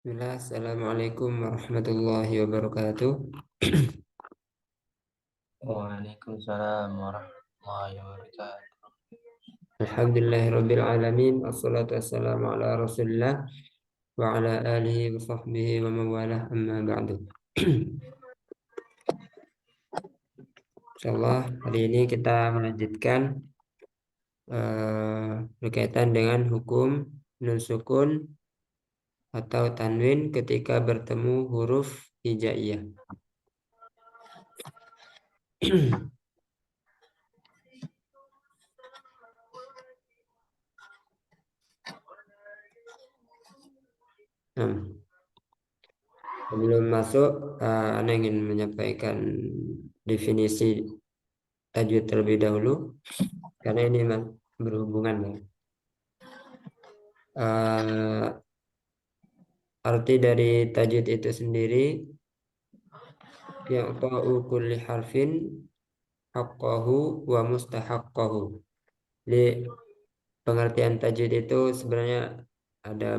Bismillah, Assalamualaikum warahmatullahi wabarakatuh. Waalaikumsalam warahmatullahi wabarakatuh. Alhamdulillahirabbil alamin. Wassalatu wassalamu ala Rasulillah wa ala alihi wa sahbihi wa mawalah amma ba'du. Insyaallah hari ini kita melanjutkan berkaitan dengan hukum nun sukun atau tanwin ketika bertemu huruf hijaiyah. Nah, sebelum masuk, Ana ingin menyampaikan definisi tajwid terlebih dahulu karena ini berhubungan ya. Eh, Arti dari tajwid itu sendiri yang ta'u kulli harfin haqqahu wa mustahaqqahu. Jadi pengertian tajwid itu sebenarnya ada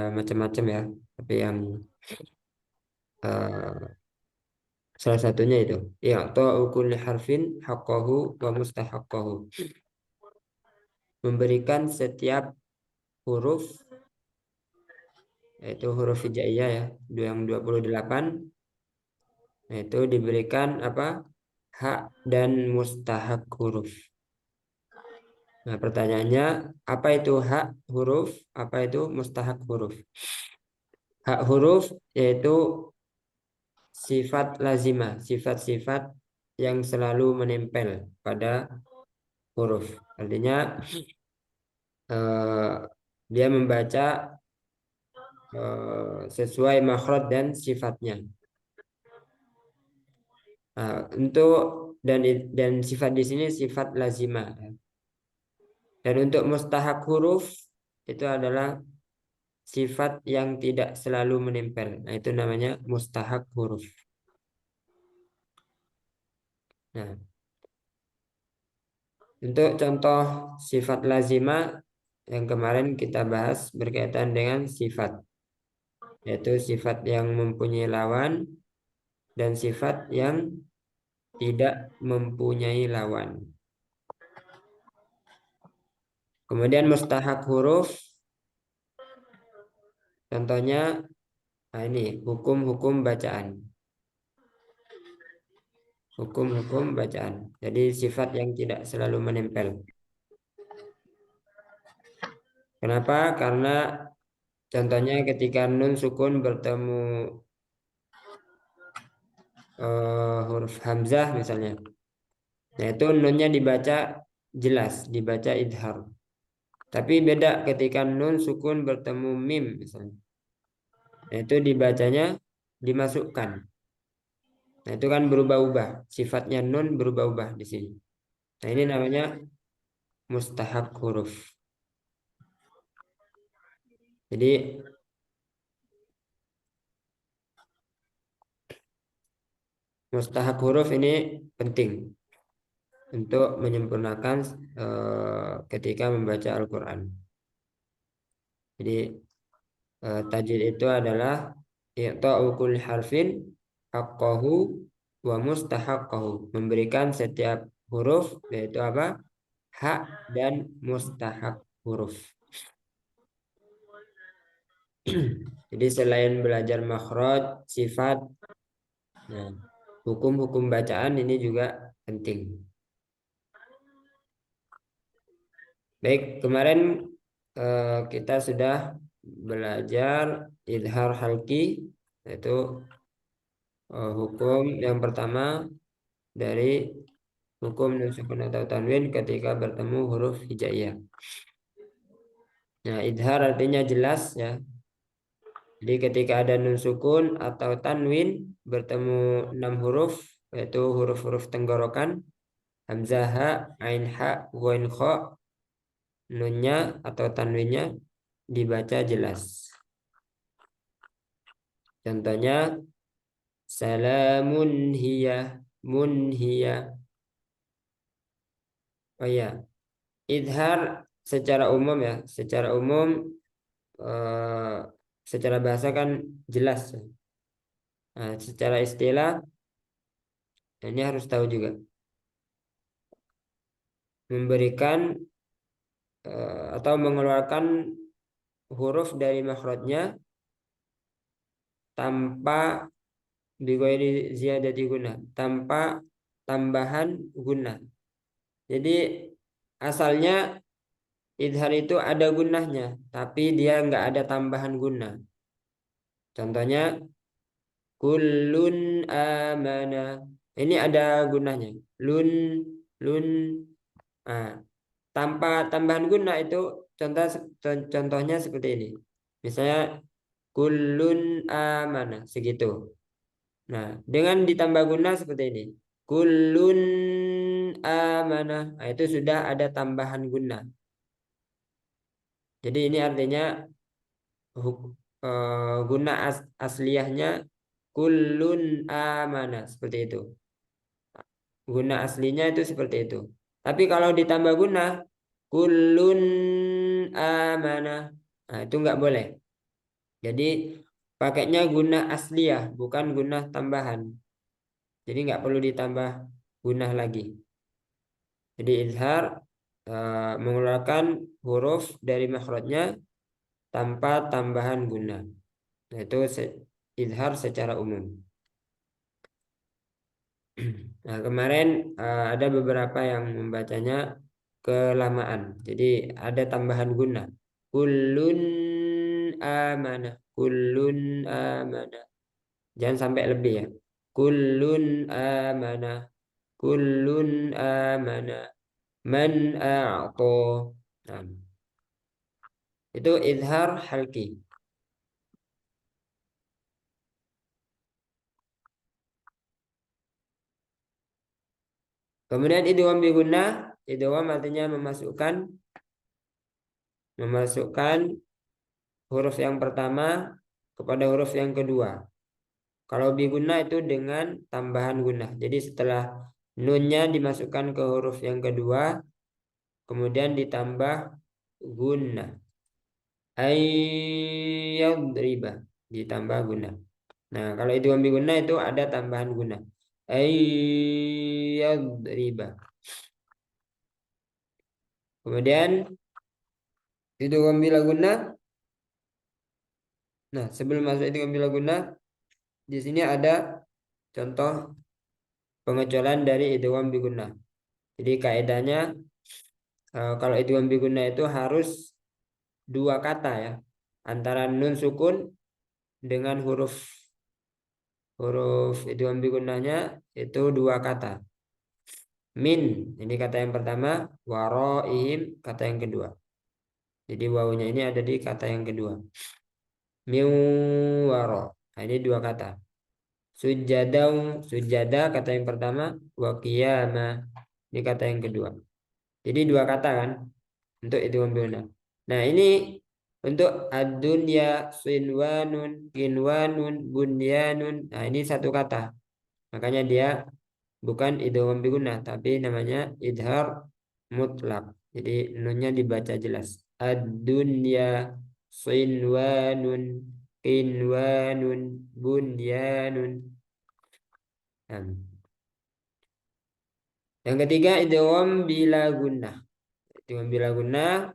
macam-macam ya, tapi yang eh, salah satunya itu yang ta'u kulli harfin haqqahu wa mustahaqqahu. Memberikan setiap huruf, yaitu huruf hijaiyah ya, yang 28, itu diberikan apa? Hak dan mustahak huruf. Nah, pertanyaannya, apa itu hak huruf? Apa itu mustahak huruf? Hak huruf yaitu sifat lazimah, sifat-sifat yang selalu menempel pada huruf. Artinya eh, dia membaca sesuai makhraj dan sifatnya. Nah, untuk dan sifat di sini sifat lazimah. Dan untuk mustahak huruf itu adalah sifat yang tidak selalu menempel. Nah, itu namanya mustahak huruf. Nah, untuk contoh sifat lazimah yang kemarin kita bahas berkaitan dengan sifat, yaitu sifat yang mempunyai lawan dan sifat yang tidak mempunyai lawan. Kemudian mustahak huruf, contohnya, nah ini hukum-hukum bacaan. Hukum-hukum bacaan. Jadi sifat yang tidak selalu menempel. Kenapa? Karena contohnya ketika nun sukun bertemu huruf hamzah misalnya. Nah itu nunnya dibaca jelas, dibaca idhar. Tapi beda ketika nun sukun bertemu mim misalnya. Nah itu dibacanya dimasukkan. Nah itu kan berubah-ubah. Sifatnya nun berubah-ubah di sini. Nah ini namanya mustahak huruf. Jadi mustahak huruf ini penting untuk menyempurnakan ketika membaca Al-Quran. Jadi tajwid itu adalah i'ta'u kulli harfin haqqahu wa mustahaqqahu. Memberikan setiap huruf yaitu apa? Hak dan mustahak huruf. Jadi selain belajar makhraj, sifat, nah, hukum-hukum bacaan ini juga penting. Baik, kemarin kita sudah belajar idhar halki, yaitu hukum yang pertama dari hukum nun sukun atau tanwin ketika bertemu huruf hijaiyah. Nah, idhar artinya jelas ya. Jadi ketika ada nun sukun atau tanwin bertemu 6 huruf, yaitu huruf-huruf tenggorokan, hamzah, ha, ain, ha, ghain, kha, nunnya atau tanwinnya dibaca jelas. Contohnya salamun hiya, munhiya. Oh ya, idhar secara umum ya, secara umum eh, secara bahasa kan jelas. Nah, secara istilah ini harus tahu juga. Memberikan atau mengeluarkan huruf dari makhrajnya tanpa bighairi ziyadati guna, tanpa tambahan guna. Jadi asalnya idhar itu ada gunahnya, tapi dia nggak ada tambahan guna. Contohnya kullun amana. Ini ada gunahnya. Lun, lun. Ah, tanpa tambahan guna itu contohnya seperti ini. Misalnya kullun amana segitu. Nah, dengan ditambah guna seperti ini. Kullun amana. Nah, itu sudah ada tambahan guna. Jadi ini artinya guna asliyahnya kullun amana seperti itu. Guna aslinya itu seperti itu. Tapi kalau ditambah guna kullun amana, nah itu nggak boleh. Jadi pakainya guna asliyah bukan guna tambahan. Jadi nggak perlu ditambah guna lagi. Jadi izhar mengeluarkan huruf dari makhrajnya tanpa tambahan guna. Yaitu izhar secara umum. Nah, kemarin ada beberapa yang membacanya kelamaan. Jadi ada tambahan guna. Kullun amanah. Kullun amanah. Jangan sampai lebih ya. Kullun amanah. Kullun amanah. Man a'to. Nah, itu izhar halki. Kemudian idgham bi gunnah, idgham artinya memasukkan huruf yang pertama kepada huruf yang kedua. Kalau bi gunnah itu dengan tambahan gunnah. Jadi setelah nunnya dimasukkan ke huruf yang kedua, kemudian ditambah gunnah. Ayyadriba ditambah gunnah. Nah, kalau idgham bi gunnah itu ada tambahan gunnah. Ayyadriba. Kemudian idgham bila gunnah. Nah, sebelum masuk idgham bila gunnah, di sini ada contoh pengecualian dari idgham bi gunnah. Jadi kaidahnya kalau idgham bi gunnah itu harus dua kata ya, antara nun sukun dengan huruf huruf idgham bi gunnahnya itu dua kata. Min ini kata yang pertama, waroihim kata yang kedua. Jadi wawunya ini ada di kata yang kedua. Min waro. Nah, ini dua kata. Sujadau, sujada kata yang pertama, wa qiyama ini kata yang kedua. Jadi dua kata kan untuk itu membina. Nah, ini untuk ad-dunya, sinwanun, kinwanun, bunyanun. Nah, ini satu kata. Makanya dia bukan idgham bi gunnah tapi namanya idhar mutlak. Jadi nunnya dibaca jelas. Ad-dunya, sinwanun, kinwanun, bunyanun. Nah, yang ketiga idgham bila gunnah. Idgham bila gunnah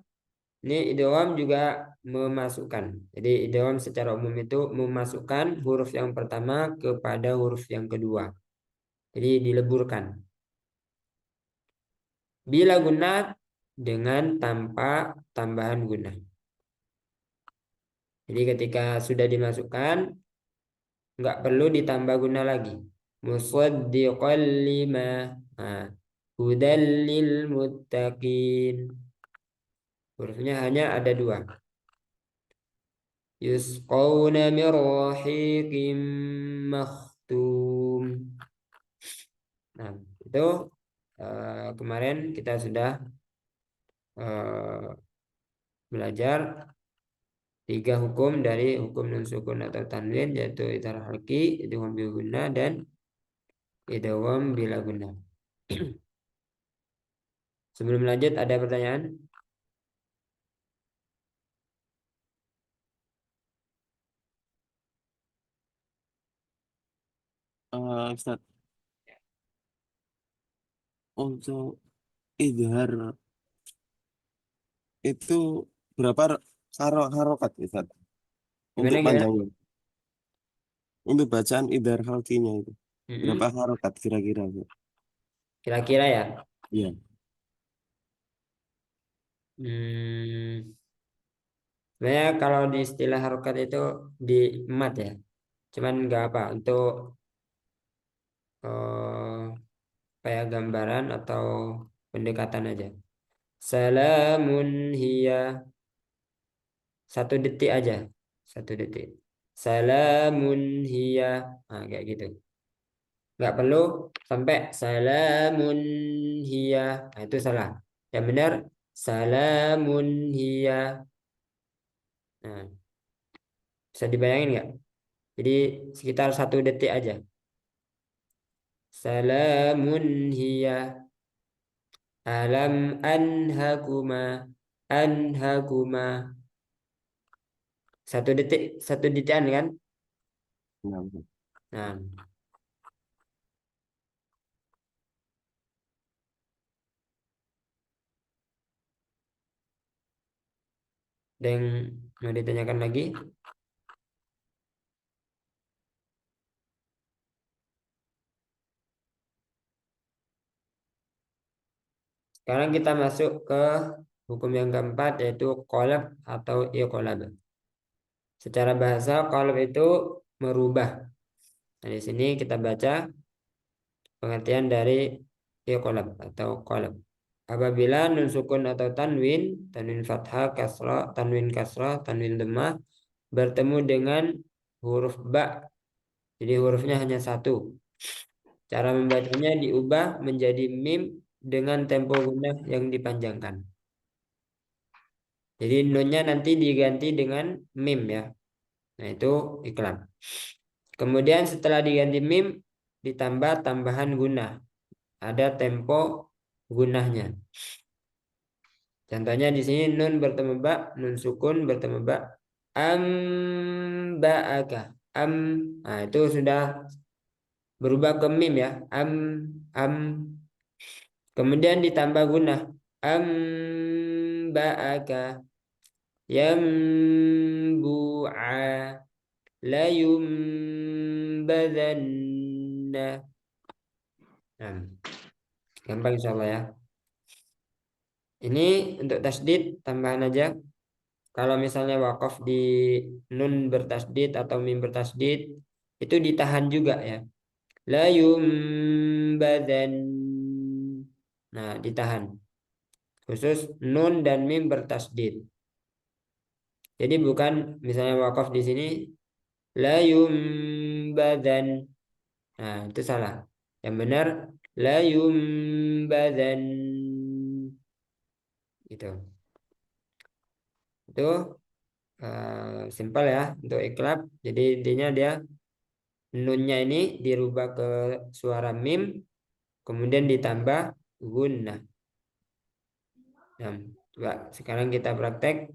ini idgham juga memasukkan. Jadi idgham secara umum itu memasukkan huruf yang pertama kepada huruf yang kedua. Jadi dileburkan. Bila gunnah dengan tanpa tambahan gunnah. Jadi ketika sudah dimasukkan nggak perlu ditambah gunnah lagi. Musaddiqal lima. Nah, hudal lil muttaqin. Hurufnya hanya ada dua. Yusqawna min rahiqim makhtum. Nah, itu kemarin kita sudah eh, belajar tiga hukum dari hukum nun sukun atau tanwin yaitu idgham halqi, idgham bil gunnah dan idgham bila gunnah. Sebelum lanjut ada pertanyaan? Ustaz, untuk idhar itu berapa harokat Ustaz? Untuk Gimana gimana? panjangnya. Untuk bacaan idhar halkinya itu. Berapa Mm-mm. harokat kira-kira? Bu? Kira-kira ya. Iya. Hmm, Sebenarnya kalau di istilah harokat itu di emat ya. Cuman nggak apa untuk kayak gambaran atau pendekatan aja. Salamun hiya, 1 detik aja, 1 detik. Salamun hiya, nah, kayak gitu. Nggak perlu sampai salamun hiya, nah, itu salah. Yang benar salamun hiya. Nah, bisa dibayangin nggak? Jadi sekitar 1 detik aja. Salamun hiya. Alam anhakuma, anhakuma. 1 detik, 1 detikan kan? Nah, Ustaz. Nah, dan mau ditanyakan lagi. Sekarang kita masuk ke hukum yang keempat yaitu qalab atau iqlab. Secara bahasa qalab itu merubah. Nah, di sini kita baca pengertian dari iqlab atau qalab. Apabila nun sukun atau tanwin, tanwin fathah, kasrah, tanwin kasrah, tanwin dhammah bertemu dengan huruf ba. Jadi hurufnya hanya 1. Cara membacanya diubah menjadi mim dengan tempo gunah yang dipanjangkan. Jadi nunnya nanti diganti dengan mim ya. Nah itu iklan. Kemudian setelah diganti mim ditambah tambahan gunah. Ada tempo gunahnya. Contohnya di sini nun bertemu ba, nun sukun bertemu ba. Amba'aka. Am. Nah itu sudah berubah ke mim ya. Am. Kemudian ditambah gunah. Amba'aka. Yambu'a. Layumbadanna. Nah, gampang insya Allah ya. Ini untuk tasdid tambahan aja. Kalau misalnya wakaf di nun bertasdid atau mim bertasdid itu ditahan juga ya. Layumbadan. Nah, ditahan. Khusus nun dan mim bertasdid. Jadi bukan misalnya wakaf di sini layumbadan. Nah, itu salah. Yang benar la yumbadan gitu. Itu simpel ya untuk iklab. Jadi intinya dia nunnya ini dirubah ke suara mim kemudian ditambah gunnah. Nah, coba sekarang kita praktek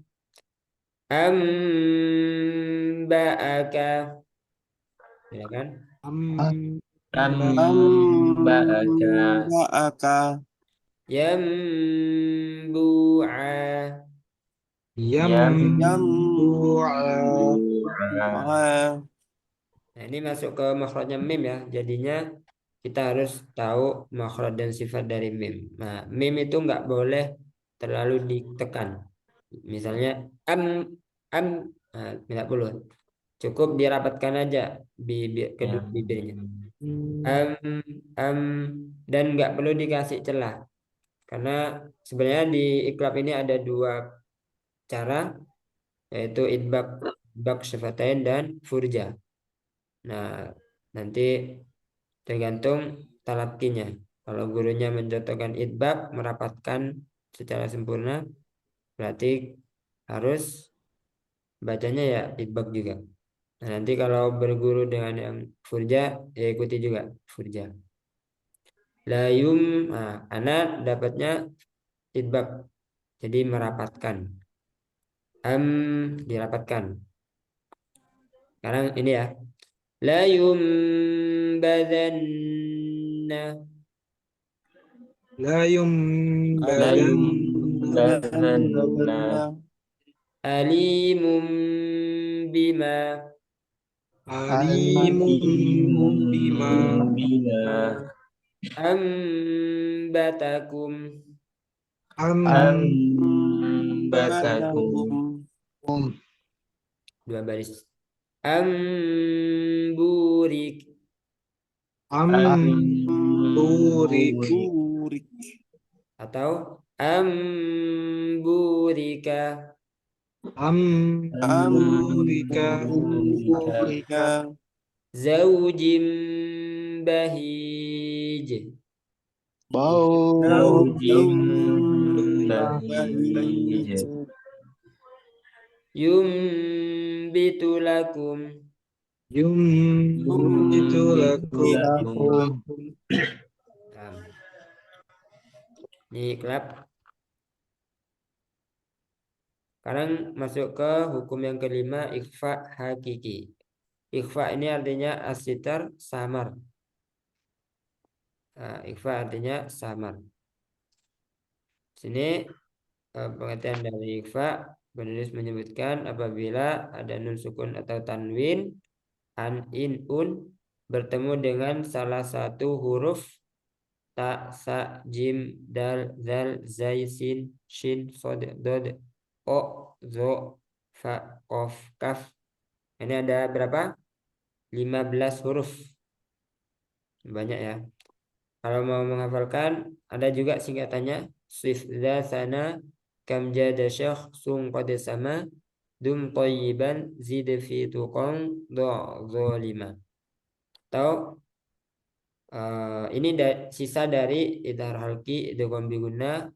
amba'aka ya kan? Amba'aka Amba'aka Yambu'a. yambu'a. yambu'a. Nah, ini masuk ke makhrajnya mim ya. Jadinya kita harus tahu makhraj dan sifat dari mim. Nah, mim itu nggak boleh terlalu ditekan. Misalnya am, nah, nggak perlu. Cukup dirapatkan aja kedua Yam. bibirnya. Am, am, dan nggak perlu dikasih celah. Karena sebenarnya di iklab ini ada 2 cara, yaitu idbak syafatain dan furja. Nah, nanti tergantung talaqqinya. Kalau gurunya mencontohkan idbak merapatkan secara sempurna, berarti harus bacanya ya idbak juga. Nah, nanti kalau berguru dengan yang furja, ya ikuti juga furja. Layum, nah, anak dapatnya idbak, jadi merapatkan. Dirapatkan. Sekarang ini ya. Layum لا لا ينبذن ينبذن عليم بما عليم عليم بما بما أنبتكم أنبتكم أنبتكم dua baris amburik أنبورك أنبورك atau amburika أنبورك أنبورك zaujim bahij زوج بهيج بهيج yumbitu lakum ينبت ينبت لكم لكم Nah, ini klap. Sekarang masuk ke hukum yang kelima, ikhfa hakiki. Ikhfa ini artinya asitar samar. Nah, ikhfa artinya samar. Sini pengertian dari ikhfa, penulis menyebutkan apabila ada nun sukun atau tanwin, an, in, un bertemu dengan salah satu huruf ta, sa, jim, dal, zal, zai, sin, shin, sod, dod, o, zo, fa, kof, kaf. Ini ada berapa? 15 huruf. Banyak ya. Kalau mau menghafalkan, ada juga singkatannya. Sif za sana kam jada syakh sung qad sama dum tayyiban zid fi tuqang do zalima. Atau ini sisa dari idhar halki, idgham bi gunnah,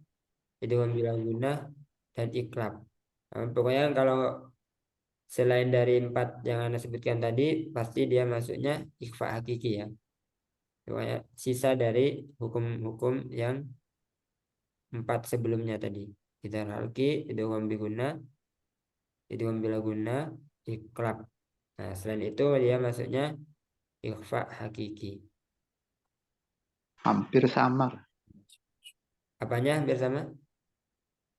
idgham bila gunnah, dan iklab. Pokoknya kalau selain dari 4 yang Anda sebutkan tadi, pasti dia masuknya ikhfa hakiki ya. Pokoknya sisa dari hukum-hukum yang 4 sebelumnya tadi. Idhar halki, idgham bi gunnah, idgham bila gunnah, iklab. Nah, selain itu dia masuknya ikhfa hakiki. Hampir samar, Apanya hampir sama?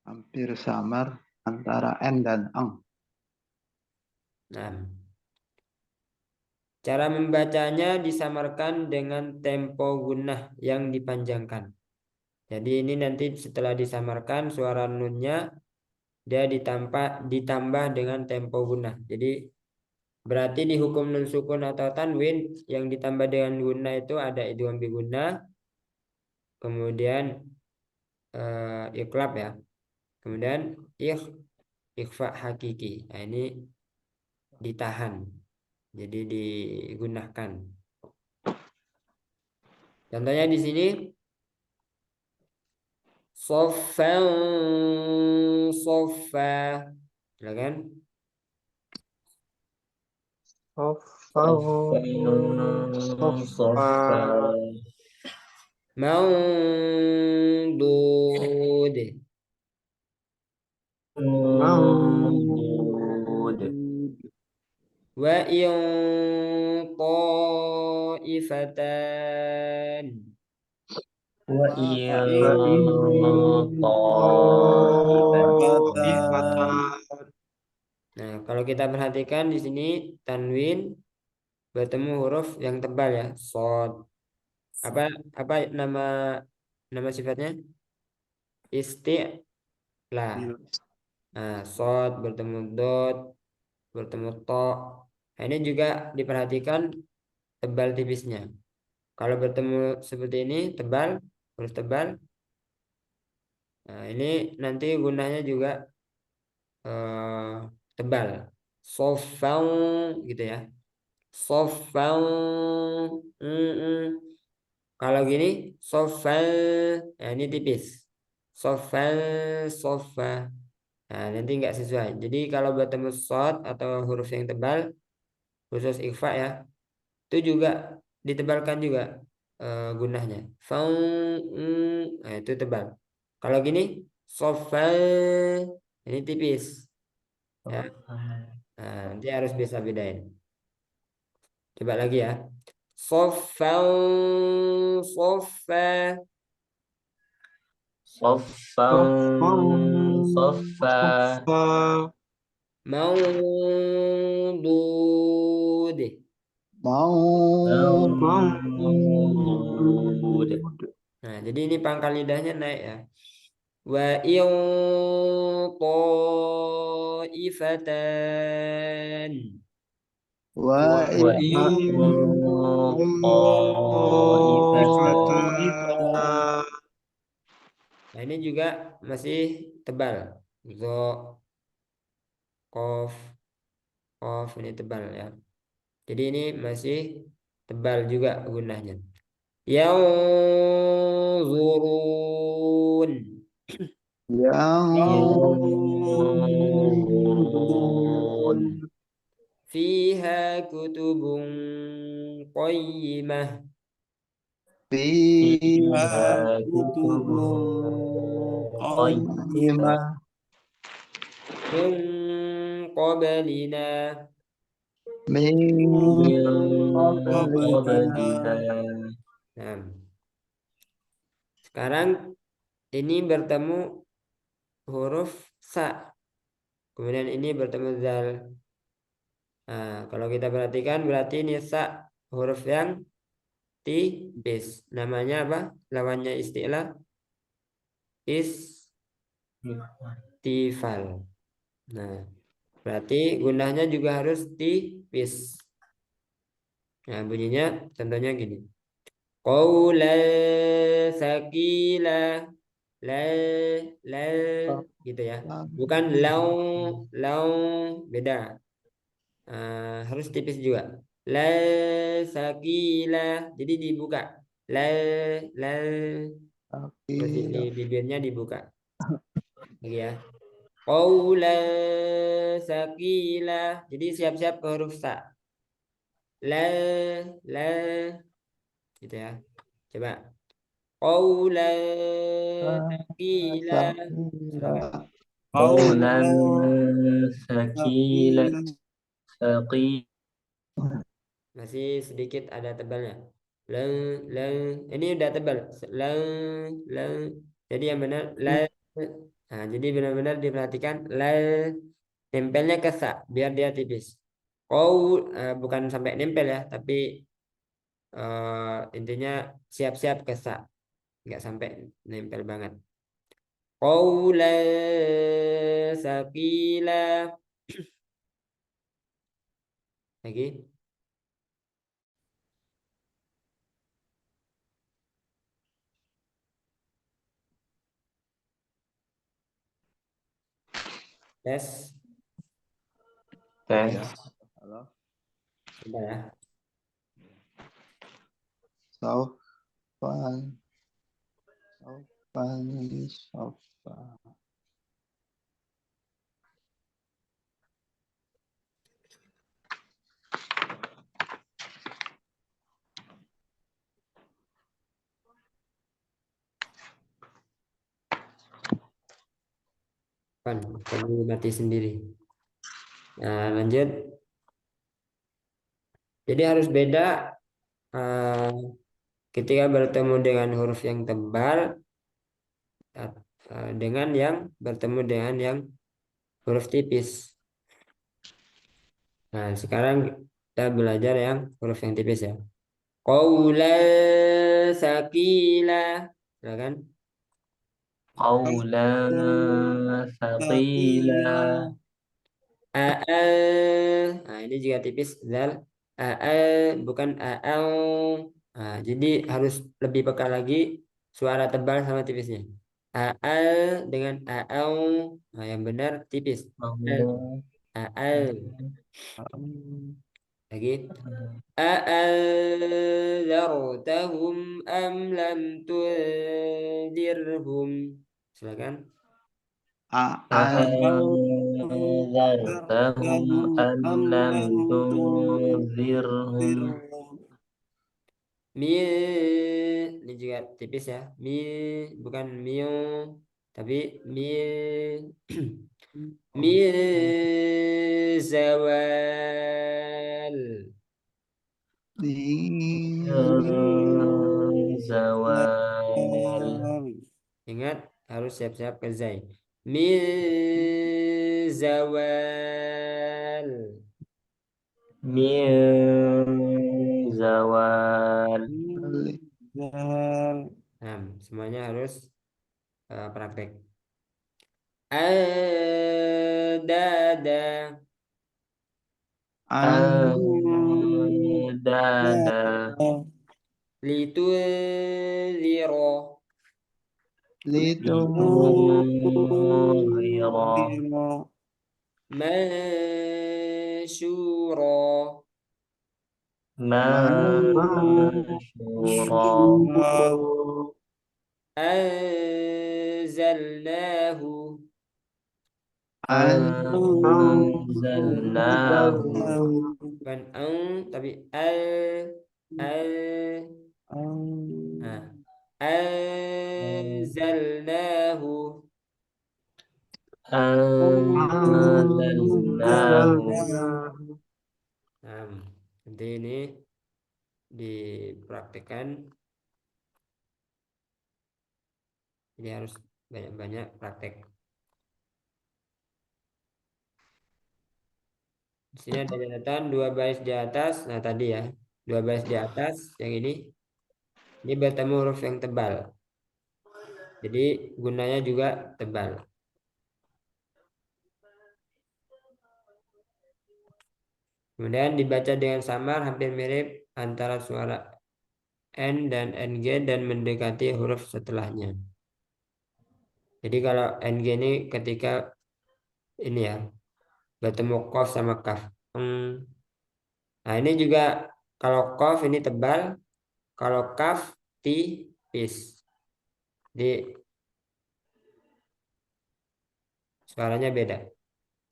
hampir samar antara N dan Eng. Nah, cara membacanya disamarkan dengan tempo gunnah yang dipanjangkan. Jadi ini nanti setelah disamarkan suara nunnya dia ditambah dengan tempo gunnah. Jadi berarti di hukum nun sukun atau tanwin yang ditambah dengan gunnah itu ada idgham bi gunnah, kemudian iklab ya. Kemudian ikhfa hakiki. Nah, ini ditahan. Jadi digunakan. Contohnya di sini soffan soffa. Silakan. صفا صفا صفا Maudud. ممدود Wa in ta'ifatan. وإن وإن طائفتان طائفتان Nah, kalau kita perhatikan di sini tanwin bertemu huruf yang tebal ya, sod. Apa apa nama sifatnya? Isti'la. Nah, sod bertemu dot, bertemu to. Nah, ini juga diperhatikan tebal tipisnya. Kalau bertemu seperti ini tebal, huruf tebal. Nah, ini nanti gunanya juga tebal. Sofang gitu ya. Sofang. Kalau gini, sofal. Nah, ini tipis. Sofal, sofa. Nah, nanti nggak sesuai. Jadi kalau bertemu sod atau huruf yang tebal, khusus ikhfa ya, itu juga ditebalkan juga gunahnya. Fang, nah itu tebal. Kalau gini, sofal, ini tipis. Ya. Nah, nanti harus bisa bedain. Coba lagi ya. Soffan soffa. صفا صفا صفا Maudud. Mau. منضود Nah, jadi ini pangkal lidahnya naik ya. Wa in taifatan. Wa وإن طائفتان طائفتان Nah, ini juga masih tebal. Zo, kof, kof ini tebal ya. Jadi ini masih tebal juga gunanya. Yang zurun. yang ينظرون Fiha kutubun qayyimah. fiha فيها كتب قيمة qayyimah Min qablina. min من qablina قبلنا Nah, sekarang ini bertemu huruf sa. Kemudian ini bertemu zal. Nah, kalau kita perhatikan berarti ini sa huruf yang tipis. Namanya apa? Lawannya istilah istifal. Nah, berarti gunanya juga harus tipis. Nah, bunyinya contohnya gini. Qaula sakila la la gitu ya. Bukan lau lau beda. Harus tipis juga. La sakila. Jadi dibuka. La la posisi Sakila. bibirnya dibuka. Lagi ya. Qaula sakila. Jadi siap-siap ke huruf sa. La la gitu ya. Coba. Qaula sakila. Silakan. Sakila. قولا ثقيلا ثقيلا ثقيلا Masih sedikit ada tebalnya. Leng, leng. Ini udah tebal. Leng, leng. Jadi yang benar la. Nah, jadi benar-benar diperhatikan la nempelnya ke sa biar dia tipis. Bukan sampai nempel ya, tapi intinya siap-siap ke sa, nggak sampai nempel banget. Qaula sakila. Lagi. Tes. tes Halo. Coba ya. Saufan. Saufan. Saufan. Pan, kamu mati sendiri. Nah, lanjut. Jadi harus beda eh, ketika bertemu dengan huruf yang tebal dengan yang bertemu dengan yang huruf tipis. Nah, sekarang kita belajar yang huruf yang tipis ya. Qaula sakila. Silakan. قولا ثقيلا Nah, ini juga tipis zal. Bukan aal. Nah, jadi harus lebih peka lagi suara tebal sama tipisnya. Aal dengan aal. Nah, yang benar tipis. Aal. Lagi. أأنذرتهم أم لم تنذرهم. Silakan. أأنذرتهم أم لم تنذرهم Mi ini juga tipis ya. Bukan mil tapi mil. Zawal. Di zawal Ingat harus siap-siap ke zai. Min zawal. min zawal Nah, semuanya harus praktek. Dada. an dada Litunziro. litu tunzira Mansyuro. mansyura Anzalnahu. an anzalnahu Bukan tapi al. Nah, anzalnahu. anzalnahu Nah, nanti ini dipraktikkan. Jadi harus banyak-banyak praktek. Di sini ada catatan 2 baris di atas. Nah tadi ya, 2 baris di atas yang ini bertemu huruf yang tebal. Jadi gunanya juga tebal. Kemudian dibaca dengan samar hampir mirip antara suara N dan NG dan mendekati huruf setelahnya. Jadi kalau NG ini ketika ini ya bertemu kof sama kaf. Nah ini juga kalau kof ini tebal, kalau kaf tipis. Jadi suaranya beda.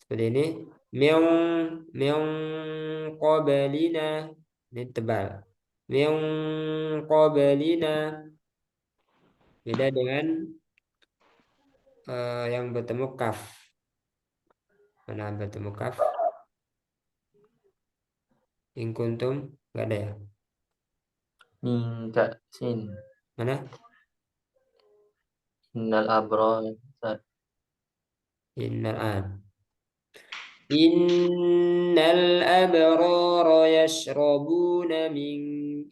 Seperti ini. Meong meong qabalina. Ini tebal. Meong qabalina. Beda dengan yang bertemu kaf. Mana bertemu kaf? In kuntum nggak ada ya? min ka'sin Mana? innal abrar Innal an. Innal abrara yashrabuna min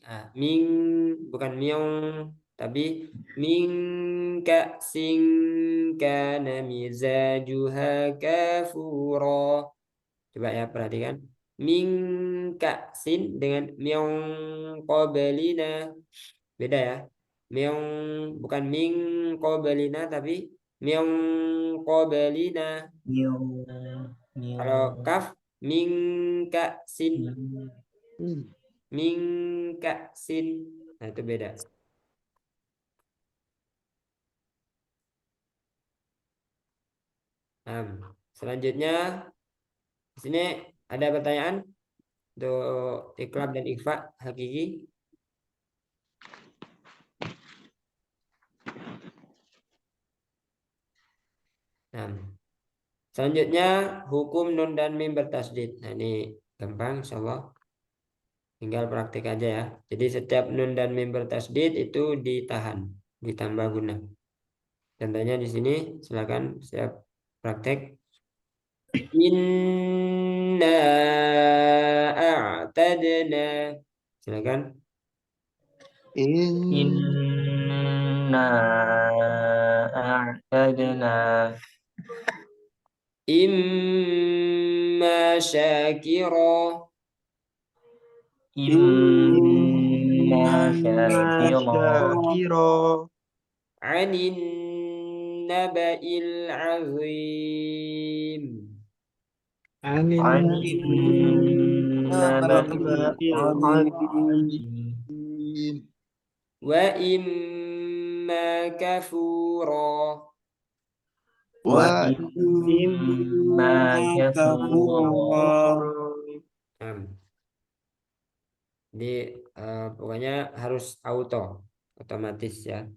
bukan miong tapi min ka'sin kana mizajuha kafura. Coba ya perhatikan. Min ka'sin dengan miong qabalina beda ya. Miong bukan min qabalina tapi miong qabalina. Miau, Kalau miau, kaf mingka sin miau. mingka sin. Nah, itu beda. Nah, selanjutnya di sini ada pertanyaan untuk iklab dan ikhfa hakiki. Nah, selanjutnya hukum nun dan mim bertasdid. Nah, ini gampang insyaallah. Tinggal praktik aja ya. Jadi setiap nun dan mim bertasdid itu ditahan, ditambah guna. Contohnya di sini silakan siap praktek. Inna a'tadna. Silakan. in Inna a'tadna Imma syakira. imma syakira Syakiro. Anin naba'il azim. Anin anin naba'il naba'il azim in Wa imma kafura. wa wa imma kafura Jadi pokoknya harus otomatis ya.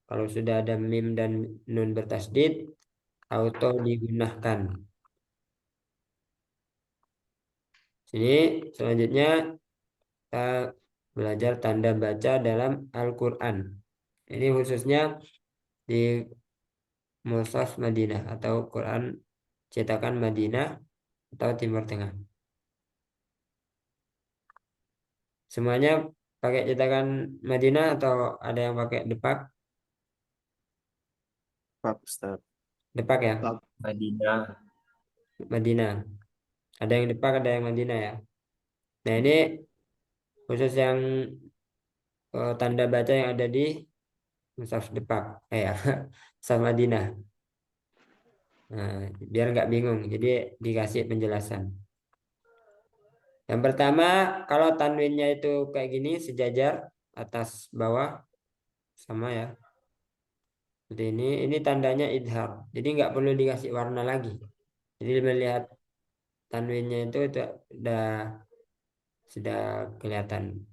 Kalau sudah ada mim dan nun bertasdid, auto digunakan. Sini selanjutnya kita belajar tanda baca dalam Al-Quran. Ini khususnya di Mushaf Madinah atau Quran cetakan Madinah atau Timur Tengah. Semuanya pakai cetakan Madinah atau ada yang pakai Depak? Pak Ustaz. Depak ya, Madinah. Madinah. Ada yang Depak, ada yang Madinah ya. Nah ini khusus yang tanda baca yang ada di Mushaf Depak, ya, Mushaf Madinah. Nah, biar nggak bingung, jadi dikasih penjelasan. Yang pertama, kalau tanwinnya itu kayak gini, sejajar atas bawah sama ya. Seperti ini tandanya idhar. Jadi nggak perlu dikasih warna lagi. Jadi melihat tanwinnya itu sudah sudah kelihatan.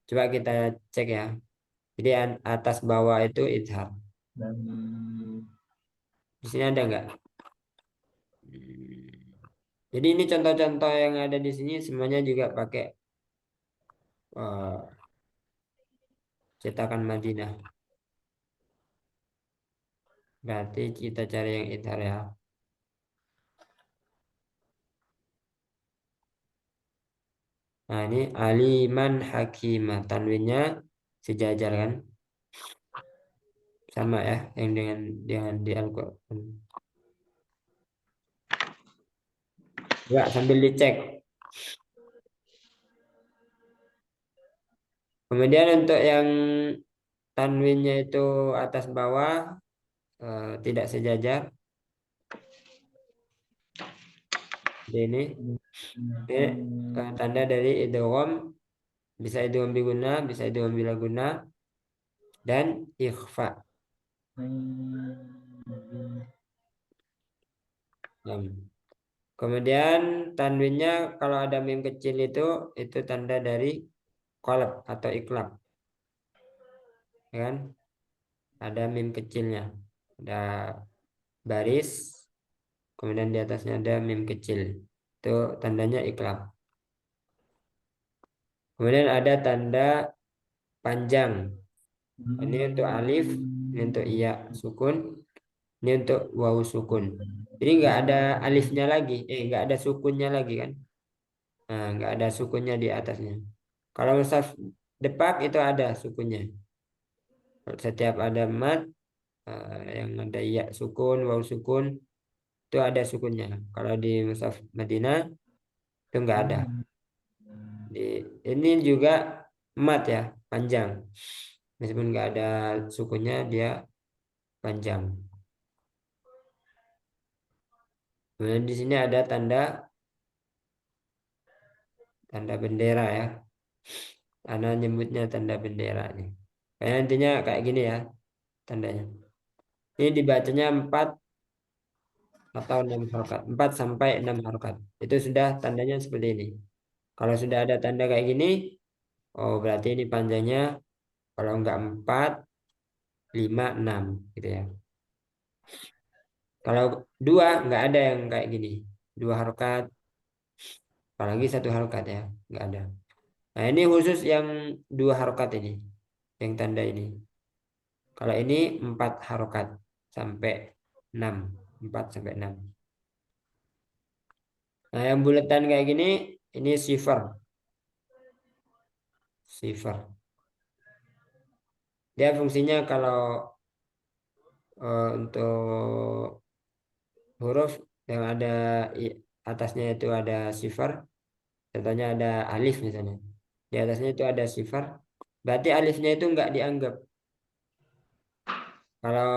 Coba kita cek ya. Jadi atas bawah itu idhar. Di sini ada nggak? Jadi ini contoh-contoh yang ada di sini semuanya juga pakai cetakan Madinah. Berarti kita cari yang idhar ya. Nah ini aliman hakimah. Tanwinnya sejajar kan? Sama ya yang dengan di Al-Quran. Ya, sambil dicek. Kemudian untuk yang tanwinnya itu atas bawah tidak sejajar. Ini tanda dari idgham, bisa idgham biguna, bisa idgham bila guna, dan ikhfa. Kemudian tanwinnya kalau ada mim kecil itu tanda dari qalb atau iklab, ya kan? Ada mim kecilnya, ada baris, kemudian di atasnya ada mim kecil, itu tandanya iklab. Kemudian ada tanda panjang, ini untuk alif, ini untuk iya sukun, ini untuk waw sukun. Jadi nggak ada alifnya lagi, nggak ada sukunnya lagi kan? Nah, nggak ada sukunnya di atasnya. Kalau mushaf Depak itu ada sukunnya. Setiap ada mat yang ada ya sukun, waw sukun itu ada sukunnya. Kalau di mushaf Madinah itu nggak ada. Ini juga mat ya, panjang. Meskipun nggak ada sukunnya dia panjang. Kemudian di sini ada tanda bendera ya. Ana nyebutnya tanda bendera nih. Kayak intinya kayak gini ya tandanya. Ini dibacanya 4 atau 6 harokat. 4 sampai 6 harokat. Itu sudah tandanya seperti ini. Kalau sudah ada tanda kayak gini, oh berarti ini panjangnya kalau enggak 4, 5, 6 gitu ya. Kalau 2 enggak ada yang kayak gini. 2 harokat, apalagi 1 harokat ya. Enggak ada. Nah ini khusus yang 2 harokat ini. Yang tanda ini. Kalau ini 4 harokat sampai 6. 4 sampai 6. Nah yang buletan kayak gini, ini sifar. Sifar. Dia fungsinya kalau untuk huruf yang ada atasnya itu ada sifar, contohnya ada alif misalnya. Di atasnya itu ada sifar, berarti alifnya itu enggak dianggap. Kalau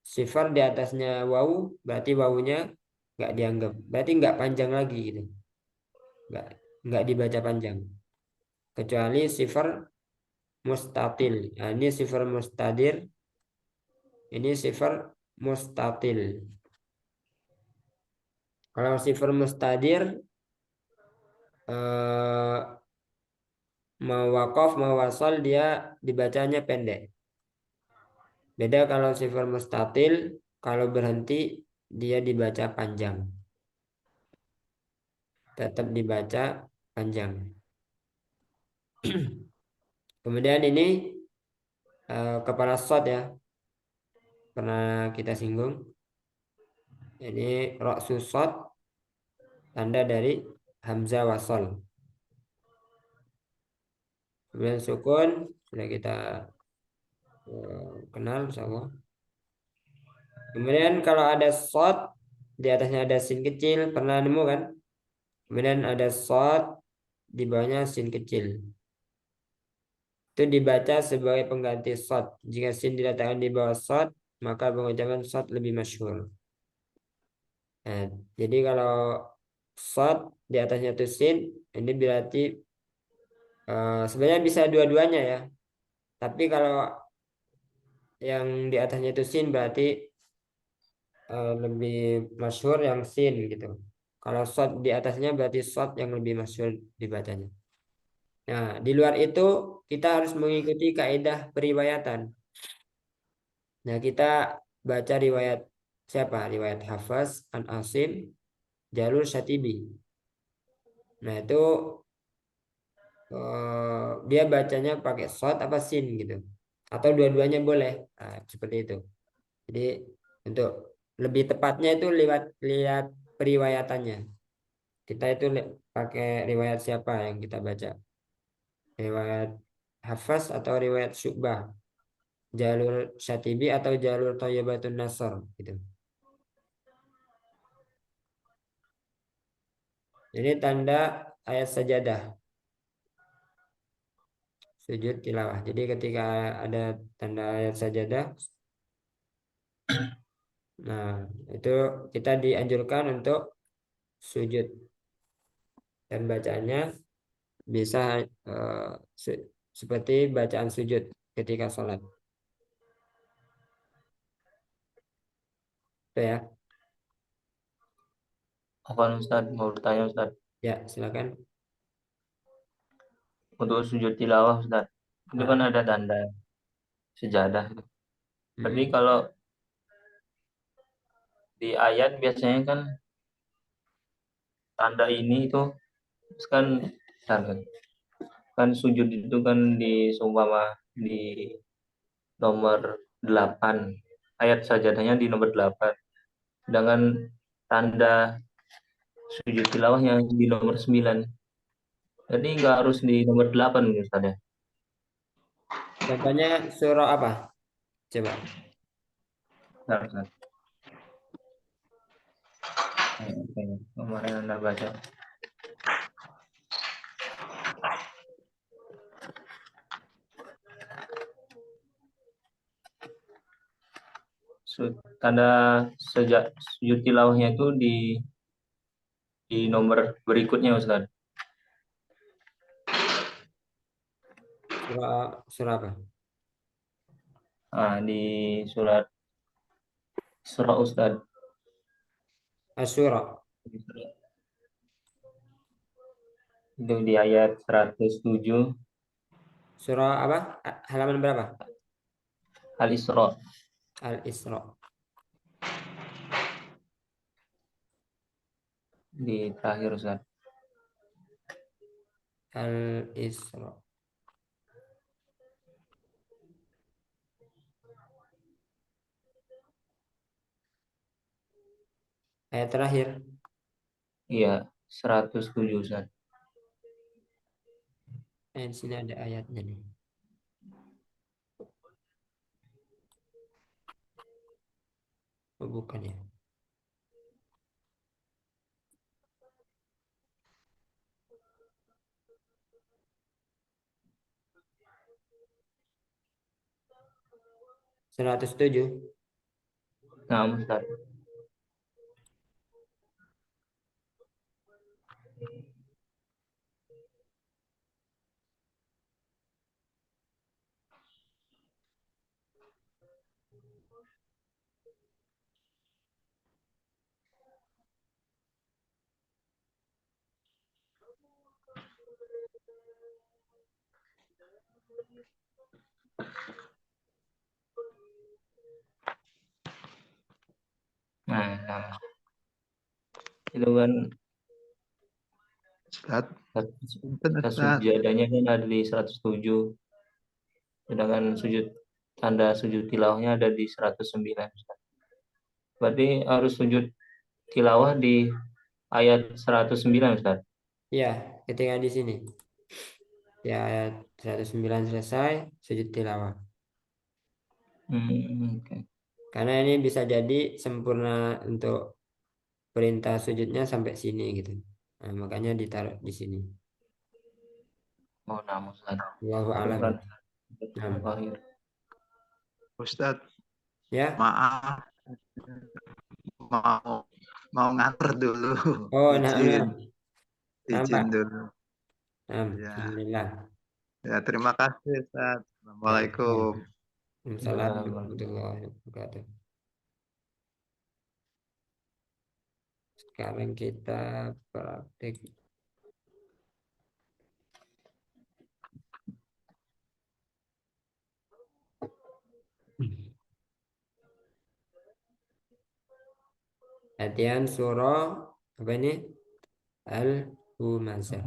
sifar di atasnya wawu, berarti wawunya enggak dianggap. Berarti enggak panjang lagi gitu. Enggak dibaca panjang. Kecuali sifar mustatil. Nah, ini sifar mustadir. Ini sifar mustatil. Kalau sifar mustadir eh, mau wakof mau wasol dia dibacanya pendek. Beda kalau sifar mustatil kalau berhenti dia dibaca panjang. Tetap dibaca panjang. Kemudian ini kepala shad ya, pernah kita singgung. Ini ra'su shad, tanda dari hamzah wasal. Kemudian sukun sudah kita kenal insyaallah. Kemudian kalau ada shad di atasnya ada sin kecil, pernah nemu kan? Kemudian ada shad di bawahnya sin kecil. Itu dibaca sebagai pengganti shad. Jika sin diletakkan di bawah shad, maka pengucapan shad lebih masyhur. Nah, jadi kalau shad di atasnya itu sin, ini berarti sebenarnya bisa dua-duanya ya. Tapi kalau yang di atasnya itu sin berarti lebih masyhur yang sin gitu. Kalau shad di atasnya berarti shad yang lebih masyhur dibacanya. Nah, di luar itu kita harus mengikuti kaidah periwayatan. Nah, kita baca riwayat siapa? Riwayat Hafaz, An Asim, Jalur Syatibi. Nah, itu dia bacanya pakai shad apa sin gitu. Atau dua-duanya boleh. Nah, seperti itu. Jadi untuk lebih tepatnya itu lihat periwayatannya. Kita itu pakai riwayat siapa yang kita baca? Riwayat Hafaz atau riwayat Syu'bah? Jalur Syatibi atau jalur Thayyibatun Nasr gitu. Ini tanda ayat sajadah, sujud tilawah. Jadi ketika ada tanda ayat sajadah, nah itu kita dianjurkan untuk sujud dan bacaannya bisa seperti bacaan sujud ketika sholat. Itu ya. Apa Ustaz mau bertanya Ustaz? Ya, silakan. Untuk sujud tilawah Ustaz, itu kan Ah, ada tanda sejadah. Berarti mm-mm. kalau di ayat biasanya kan tanda ini itu kan kan sujud itu kan seumpama di nomor 8, ayat sajadahnya di nomor 8, sedangkan tanda sujud tilawah yang di nomor 9. Jadi nggak harus di nomor 8 Ustaz ya. Contohnya surah apa? Coba. Nah, Ustaz. Oke, kemarin Anda baca. Tanda sujud tilawahnya itu di nomor berikutnya Ustaz. Surah apa? Nah, di surah Ustaz. Asyura. Itu di ayat 107 Surah apa? Halaman berapa? Al-Isra. Al-Isra. Di terakhir Ustaz. Al-Isra. Ayat terakhir. Iya, 107 Ustaz. Di sini ada ayatnya nih. Oh, bukan ya. Seratus tujuh. Nah, Ustaz. Nah, itu kan Ustaz, punten Tas Ustaz. sujadanya kan ada di 107. Sedangkan tanda sujud tilawahnya ada di 109. Berarti harus sujud tilawah di ayat 109, Ustaz. Ya, ketika di sini. Ya, ayat 109 selesai, sujud tilawah. Oke. Karena ini bisa jadi sempurna untuk perintah sujudnya sampai sini gitu. Nah, makanya ditaruh di sini. Oh, nama Ustaz. Wallahu a'lam. Syukran. Nah, Akhir. Ustaz, ya. maaf mau nganter dulu. Oh, nah, Izin, izin nampak. dulu. Nah, Ya. alhamdulillah. Ya, terima kasih Ustaz. Assalamualaikum. Assalamualaikum warahmatullahi wabarakatuh. Sekarang kita praktek. Latihan surah apa ini? Al-Humazah.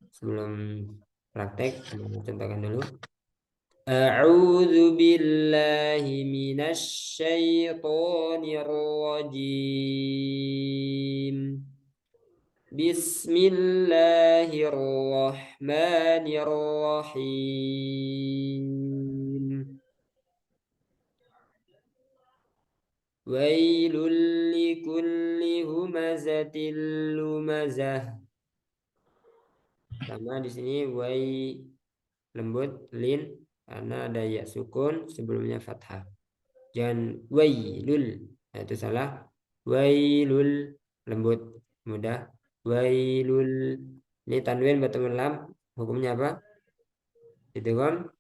Sebelum praktek, kita contohkan dulu. A'udzu billahi minasy syaithanir rajim. Bismillahirrahmanirrahim. Wailul likulli humazatil lumazah. Sama di sini lembut lin karena ada ya sukun sebelumnya fathah. Jangan wailul, nah, itu salah. Wailul lembut mudah. Wailul, ini tanwin bertemu lam, hukumnya apa? Idgham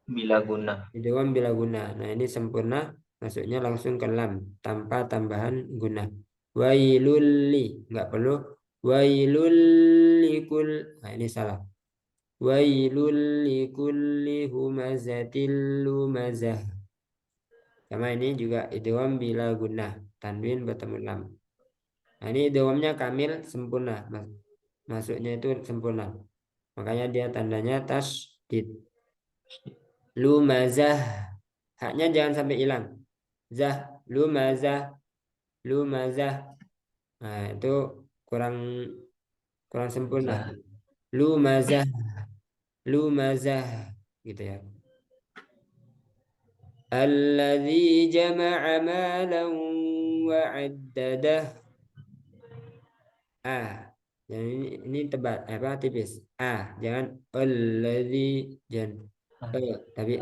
Bila guna. bila guna. Nah, ini sempurna masuknya langsung ke lam tanpa tambahan guna. Wailul nggak perlu wailul likul. Nah, ini salah. Wailul likulli humazatil lumazah. Sama ini juga idgham bila gunnah, tanwin bertemu lam. Nah, ini idghamnya kamil sempurna. Masuknya itu sempurna. Makanya dia tandanya tasdid. Lumazah. Haknya jangan sampai hilang. Lumazah. Nah, itu kurang sempurna. Lumazah. Gitu ya. Alladzi jama'a malan wa 'addadah. Yang ini tebal tipis. Jangan alladzi tapi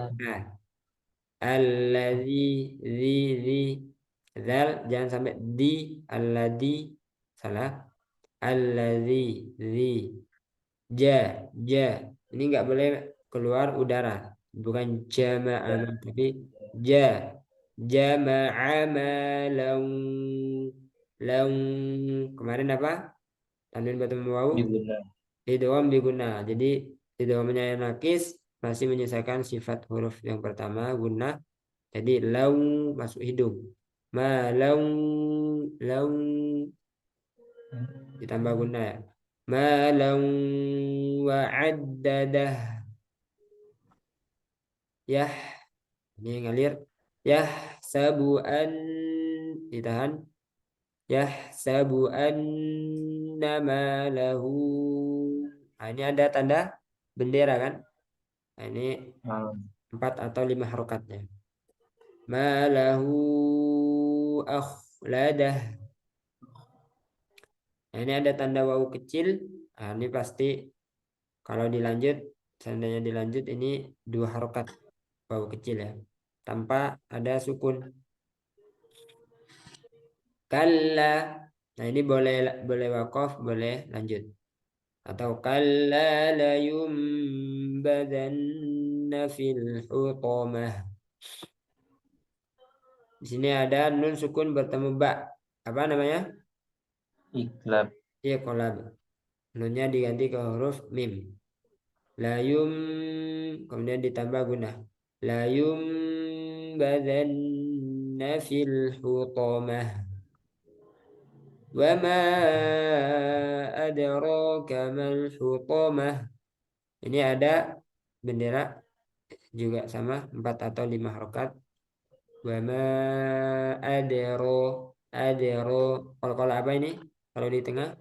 alladzi zi zal jangan sampai di alladzi salah. Alladzi zi ja ini nggak boleh keluar udara, bukan jama'a tapi jama'a malan lang kemarin apa tanwin bertemu wawu Diguna. idgham diguna. Jadi idghamnya yang nakis masih menyisakan sifat huruf yang pertama guna. Jadi lau masuk hidung. Malau lau ditambah guna ya. Malau wa'addadah. Yah, ini ngalir. Yah sabu'an ditahan. Yah sabu'an malahu. Nah, ini ada tanda bendera kan? Nah, ini 4 atau 5 harokatnya. Malahu akhladah. Nah, ini ada tanda wawu kecil. Nah, ini pasti kalau dilanjut, seandainya dilanjut ini 2 harokat wawu kecil ya. Tanpa ada sukun. Kalla. Nah, ini boleh waqaf, boleh lanjut. Atau kalla la yumbadanna fil hutamah. Di sini ada nun sukun bertemu ba. Apa namanya? Iklab. Iya, kolab. Nunnya diganti ke huruf mim. Layum kemudian ditambah guna. Layum badanna fil hutamah. Wa ma adraka mal hutamah. Ini ada bendera juga sama 4 atau 5 harokat. Wa ma adro. Kalau apa ini? Kalau di tengah?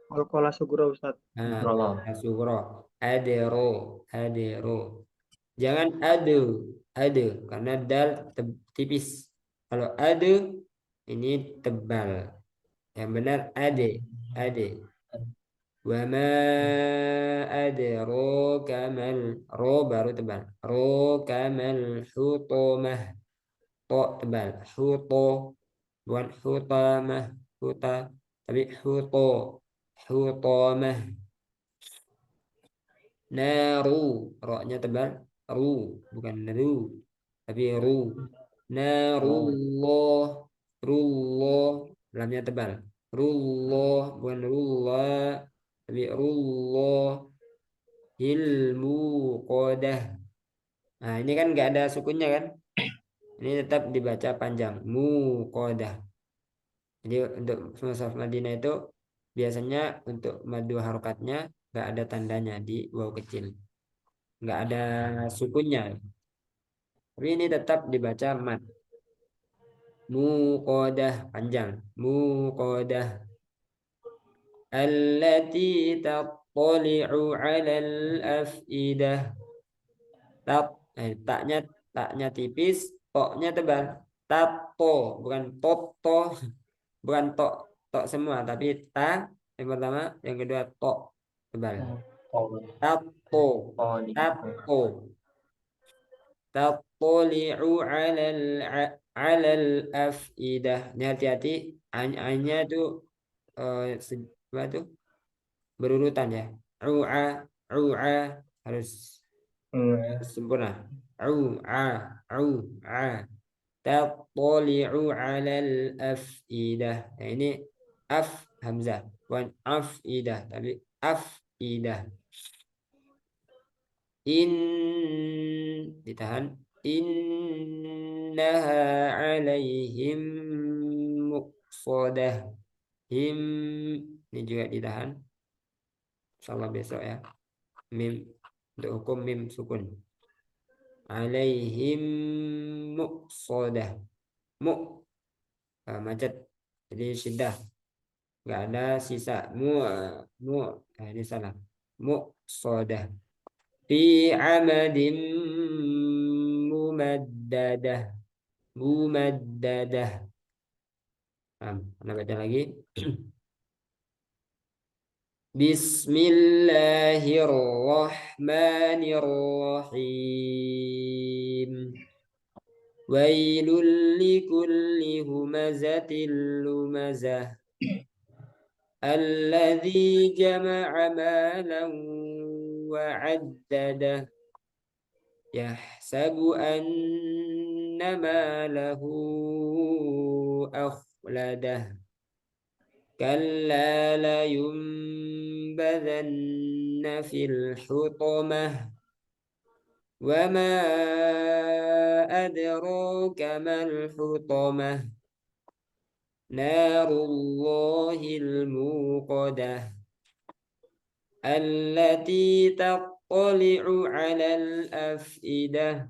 Qalqalah sugro Ustaz. Nah, Prolog. asugro. Adero. Jangan adu karena dal tipis. Kalau adu ini tebal. Yang benar ade. Wa ma adraka mal ro baru tebal. Ro kamal hutamah. To tebal. Huto bukan hutamah, huta tapi hutamah. Naru, ro-nya tebal. Ru, bukan ru, tapi ru. Narullah, rullah, lamnya tebal. Rullah, bukan rullah, tapi rullah. Ilmu kodah. Nah, ini kan nggak ada sukunnya kan? Ini tetap dibaca panjang. Mu kodah. Jadi untuk mushaf Madinah itu biasanya untuk madu harokatnya nggak ada tandanya di waw kecil, nggak ada sukunnya. Tapi ini tetap dibaca mat. Muqadah panjang. Muqadah. Allati tattali'u 'alal afidah. Taknya tipis, toknya tebal. Tato, bukan toto, bukan tok semua, tapi ta yang pertama, yang kedua tok tebal. Tato, Oh, di tato. Tattali'u 'alal afidah. Ini hati-hati, anya itu apa tuh? Berurutan ya. U'a, u'a harus sempurna. U'a, u'a. Tattali'u 'alal afidah. Nah, ini af hamzah, bukan afidah, tapi afidah. In ditahan. Innaha 'alaihim muqsadah. Him ini juga ditahan. Insyaallah besok ya. Mim untuk hukum mim sukun. 'Alaihim muqsadah. Mu macet. Jadi syiddah. Enggak ada sisa. Ini salah. Muqsadah. Fi amadin mumaddadah. Mumaddadah. Anda baca lagi. Bismillahirrahmanirrahim. Wailul likulli humazatil lumazah. Alladzi jama'a malan wa'addadah. Yahsabu anna malahu akhladah. Kalla layunbadhanna fil hutamah. Wa ma adraka mal hutamah. Narullahil muqadah. Allati tattali'u 'alal afidah.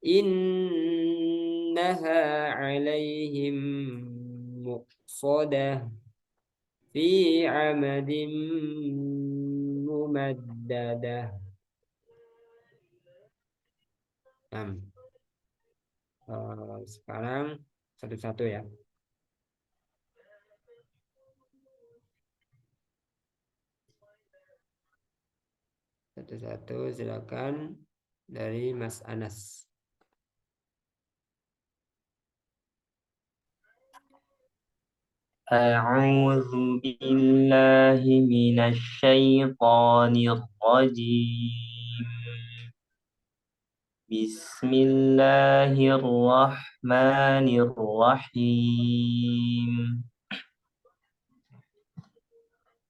Innaha 'alaihim muqsadah. Fi 'amadin mumaddadah. Sekarang satu-satu ya. Satu-satu silakan dari Mas Anas. A'udzu billahi minasy syaithanir rajim. Bismillahirrahmanirrahim.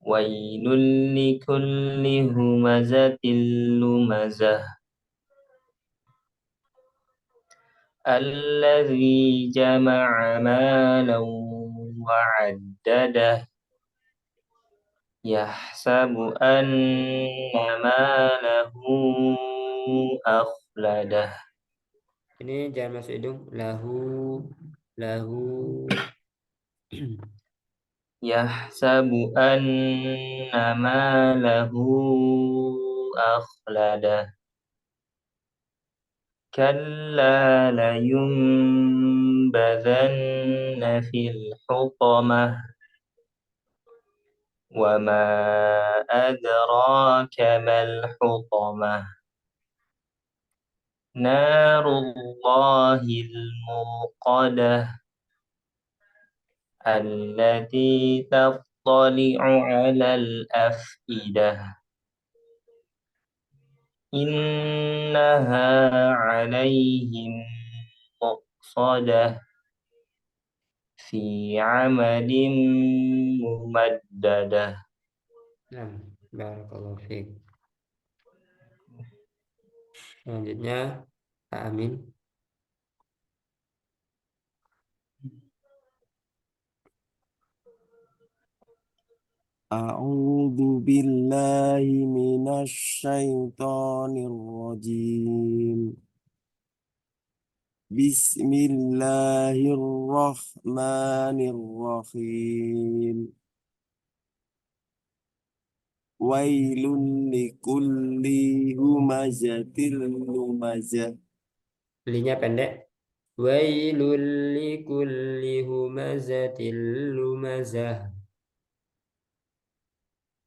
Wailul likulli humazatil lumazah. الذي جمع مالا وعدده يحسب أن ماله أخلده. Ini jangan masuk hidung. Lahu. يحسب أن ماله أخلده. كلا لينبذن في الحطمة وما أدراك ما الحطمة نار الله الموقدة التي تطلع على الأفئدة إنها عليهم مؤصدة في عمد ممددة. Nah, barakallahu fiik. Selanjutnya Pak Amin. A'udzu billahi minasyaitonir rajim. Bismillahirrahmanirrahim. Wailun likulli humazatil lumazah. Linya pendek. Wailul likulli humazatil lumazah.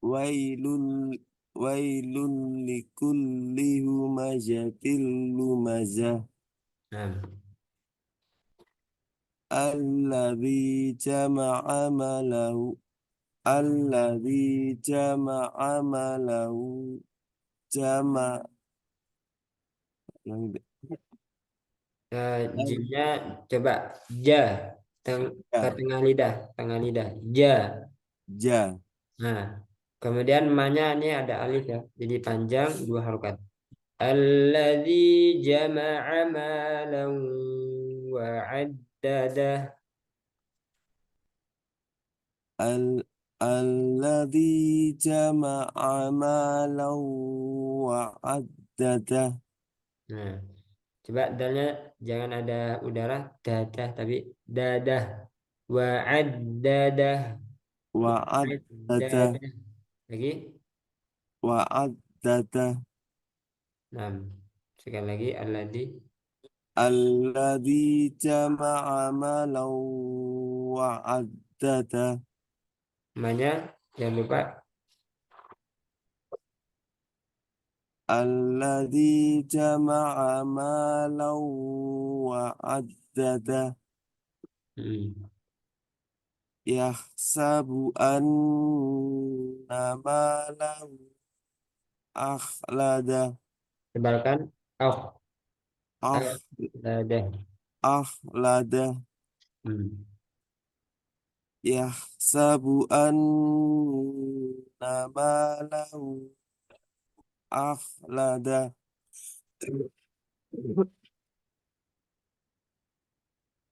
Wailun likulli humazatil lumazah. Nah, Alladzi jama'a malahu. Alladzi jama'a malahu. Jama' Jinnya coba ja ke tengah lidah ja. ja. Nah, kemudian ma-nya ini ada alif ya, jadi panjang dua harokat. Alladzi jama'a malan wa 'addadah. Alladzi jama'a malan wa 'addadah. Nah, coba dalnya jangan ada udara dadah tapi dadah wa 'addadah. Wa Wa 'addadah. 'addadah. Lagi. Wa 'addadah. Nah, sekali lagi Alladzi jama'a malan wa 'addadah. ma-nya jangan lupa Alladzi jama'a malan wa 'addadah. Yahsabu anna malahu akhlada. tebalkan oh Ah, ada. akhlada. Yahsabu anna malahu akhlada.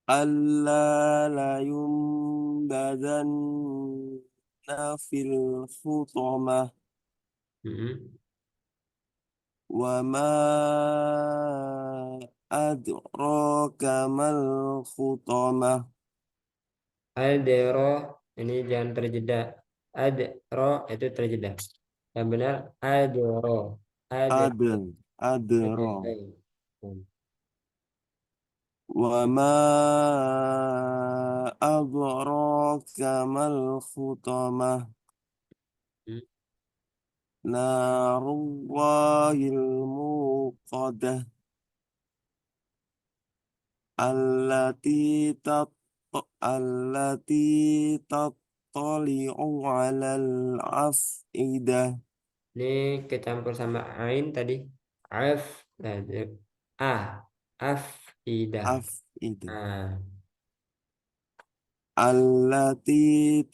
Alla la yumbadanna fil khutamah. Wa ma adraka mal khutamah. Adro ini jangan terjeda. Adro itu terjeda. Yang benar adro. Adro. Hmm. Wa ma adraka mal khutamah. Narullahil muqadah. Allati tattali'u 'alal af'idah. Ini kecampur sama ain tadi. Af. Nah, a. Afidah. Af'idah. Nah, Allati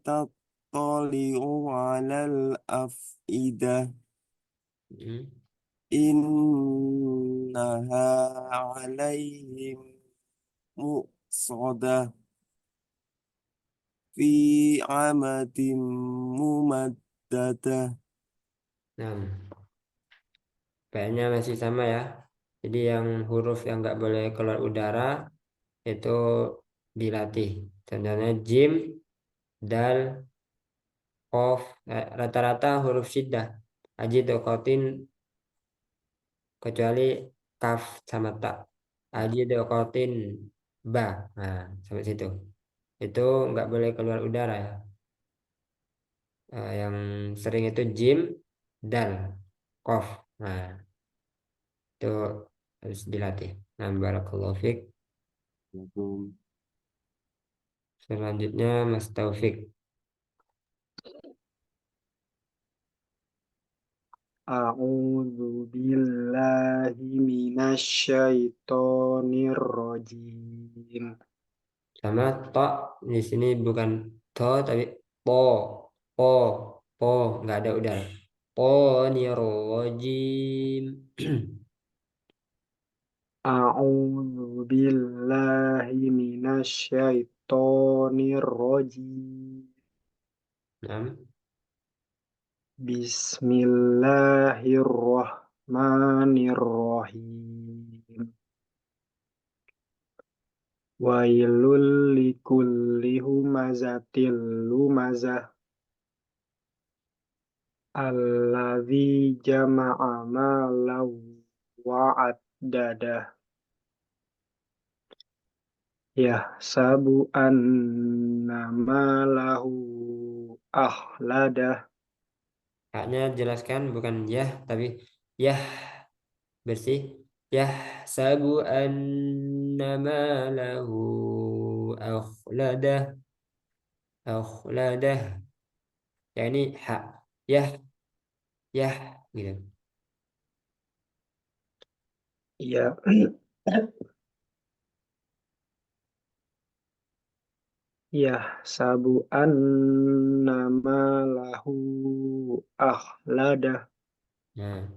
tattali'u 'alal af'idah. innaha alaihim muqsadah fi amadim mumaddadah. Nah, P-nya masih sama ya. Jadi yang huruf yang nggak boleh keluar udara itu dilatih. Contohnya jim, dal, qaf, rata-rata huruf syiddah. Aji dokotin kecuali kaf sama ta. Aji dokotin ba. Nah, sampai situ. Itu nggak boleh keluar udara ya. Yang sering itu jim, dal, qaf. Nah, itu harus dilatih. Nah, barakallahu fiq. Selanjutnya Mas Taufik. A'udzu billahi minasyaitonir rajim. Sama to di sini bukan to tapi po, po, po, nggak ada udara. Po nirojim. A'udzu billahi minasyaitonir rajim. Nah, Bismillahirrahmanirrahim. Wailul likulli humazatil lumazah. Alladzi jama'a malan wa'addadah. Yahsabu anna malahu akhladah. haknya jelaskan bukan yah tapi yah bersih. Yah sabu annama lahu akhladah, akhladah. Ya ini hak. Yah, yah gitu. Ya, yahsabu anna malahu akhladah. Nah,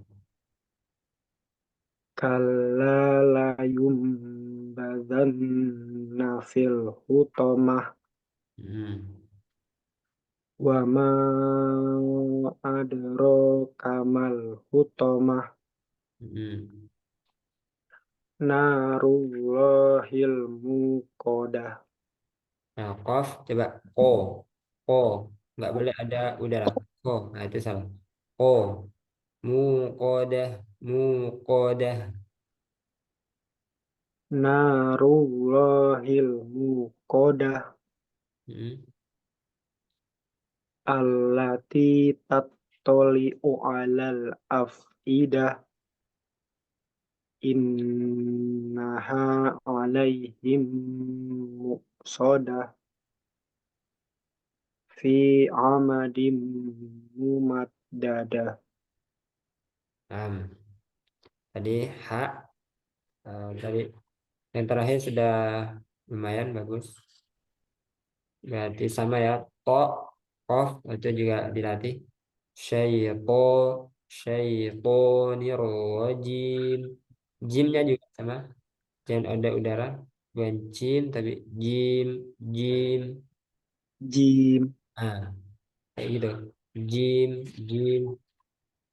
Kalla la yumbazanna fil hutamah. hmm, Wa ma adraka mal hutamah. hmm. Narullahil muqadah. Nah, kof coba ko, ko nggak boleh ada udara. Ko, nah itu salah. Ko, mukodah, mukodah. Narullahil muqadah. Hmm, Allati tattali'u alal af'idah. Innaha alaihim muqsadah fi amadim mumaddadah. nah. Tadi hak, tadi yang terakhir sudah lumayan bagus. Berarti sama ya. To, kof itu juga dilatih. Syaipo, syaitonirrojim. Jimnya juga sama. Jangan ada udara. Bukan jim tapi jim, jim. Jim, Ah, kayak gitu. Jim, jim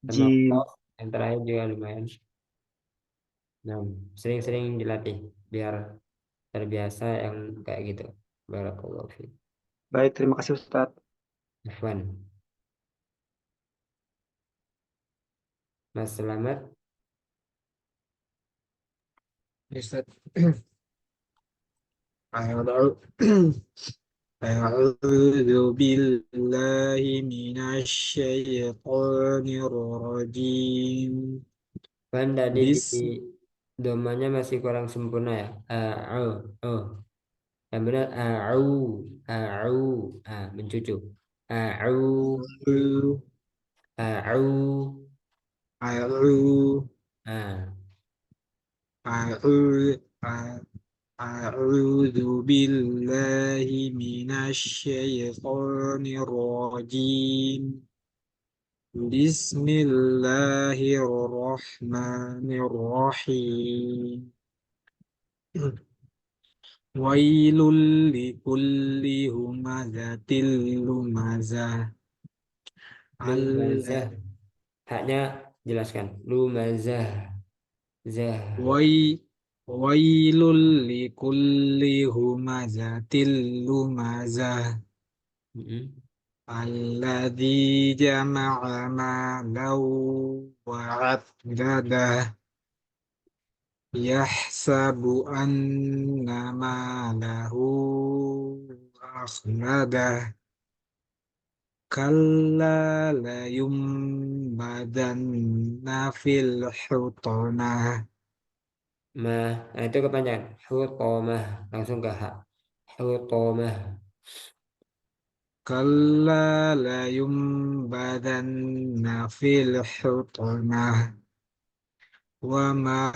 sama jim. kof yang terakhir juga lumayan. Nah, sering-sering dilatih biar terbiasa yang kayak gitu. Barakallahu fiik. Baik, terima kasih Ustadz. Afwan. Mas Selamat. Ustadz. A'udzu billahi minasyaitonir rajim. Kan tadi di Bis domanya masih kurang sempurna ya. Au, oh. Yang benar au, au, mencucuk. Au, au. A'udzu Ah, A'udzu A'udzu billahi minasyaitonir rajim. Bismillahirrahmanirrahim. Wailul likulli humazatil lumazah. Lumazah. Haknya jelaskan. Lumazah. Zah. Wai wailul likulli humazatil lumazah. Mm-mm. Alladzi jama'a malan wa 'addadah. Yahsabu anna malahu akhladah. Kalla layumbadanna fil hutanah. Nah itu kepanjangan. Hutomah. Langsung ke hak. Hutomah. Kalla layumbadanna fil hutanah. Wa ma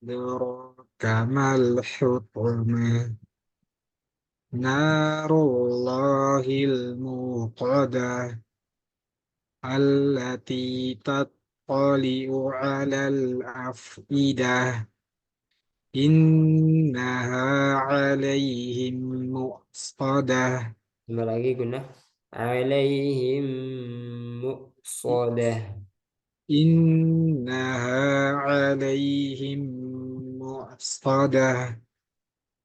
adraka mal hutanah. Narullahil muqadah. Allati tattali'u 'alal af'idah. Innaha 'alaihim mu'sadah. Tambah lagi guna. Alaihim muqsadah. Innaha 'alaihim mu'sadah.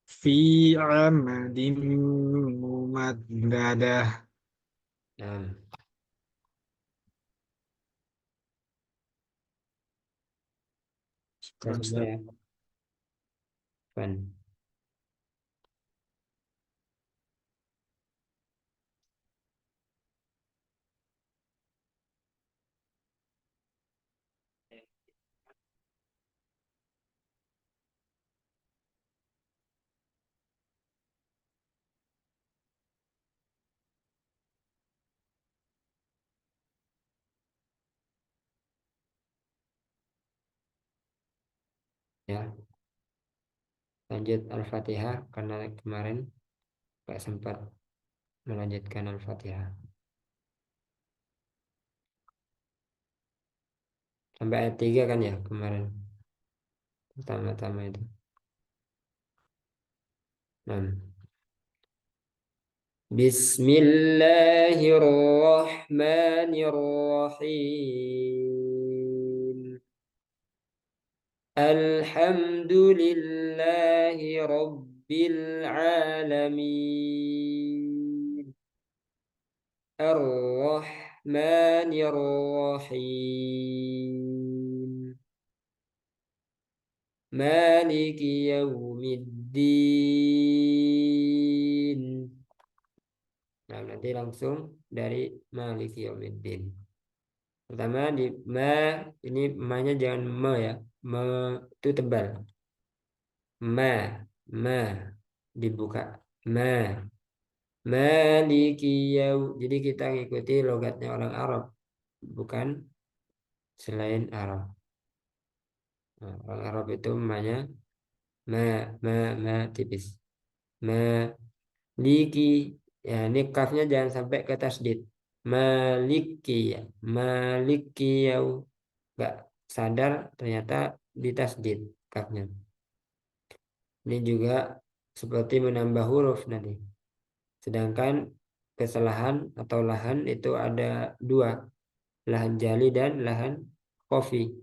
Fi 'amadin mumaddadah. Nah, selesai ya. Fan. Ya, lanjut Al-Fatihah karena kemarin nggak sempat melanjutkan Al-Fatihah. Sampai ayat 3 kan ya kemarin. Pertama-tama itu. Nah. Bismillahirrahmanirrahim. Alhamdulillahi Rabbil Alamin. Ar-Rahmanir-Rahim. Maliki Yaumiddin. Nah, nanti langsung dari Maliki Yaumiddin. Pertama di ma, ini ma-nya jangan me ya. Me itu tebal. Ma dibuka. Maliki yau. Jadi kita ngikuti logatnya orang Arab, bukan selain Arab. Nah, orang Arab itu ma-nya ma ma tipis. Maliki, ya ini kafnya jangan sampai ke tasdid. Maliki ya. Maliki yau. Nggak sadar ternyata ditasdid kafnya. Ini juga seperti menambah huruf nanti. Sedangkan kesalahan atau lahan itu ada dua, lahan jali dan lahan kofi.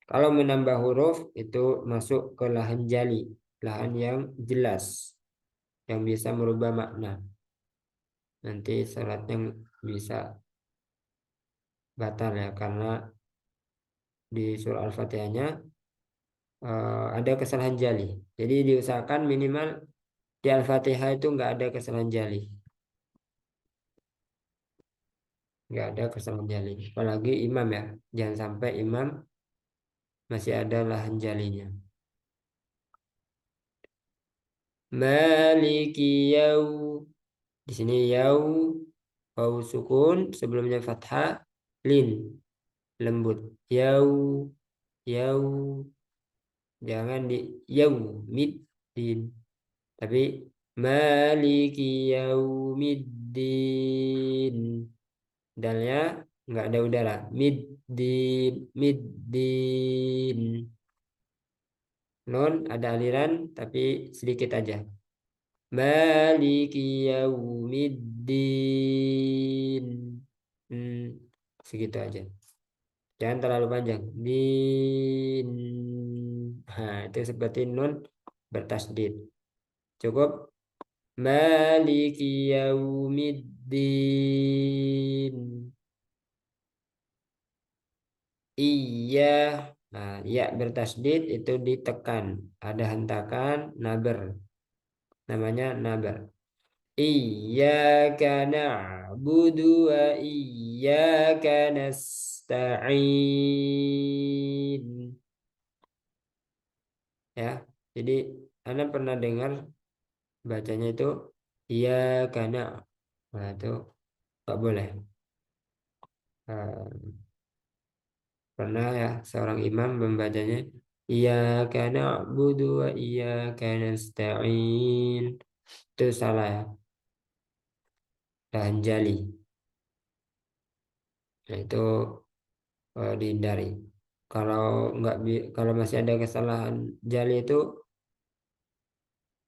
Kalau menambah huruf itu masuk ke lahan jali, lahan yang jelas, yang bisa merubah makna. Nanti syaratnya bisa batal ya, karena di surah Al-Fatihahnya ada kesalahan jali. Jadi diusahakan minimal di Al-Fatihah itu nggak ada kesalahan jali. Nggak ada kesalahan jali. Apalagi imam ya. Jangan sampai imam masih ada lahan jalinya. Maliki yau. Di sini yau. Wau sukun. Sebelumnya fathah. Lin. Lembut. Yau. Yau. Jangan di yau. Mid. Din. Tapi maliki yaumiddin. Dalnya nggak ada udara. Middin. Nun ada aliran tapi sedikit aja. Maliki yaumiddin. Hmm, segitu aja. Jangan terlalu panjang. Din. Nah, itu seperti nun bertasdid. Cukup. Maliki yaumiddin. Iya. Nah, ya bertasdid itu ditekan. Ada hentakan, naber. Namanya naber. Iyyaka na'budu wa iyyaka nasta'in. Ya, jadi Anda pernah dengar bacanya itu iya karena nah itu nggak boleh. Pernah ya seorang imam membacanya iya karena budu wa iya karena nasta'in itu salah ya dan jali. Nah, itu dihindari. Kalau nggak kalau masih ada kesalahan jali itu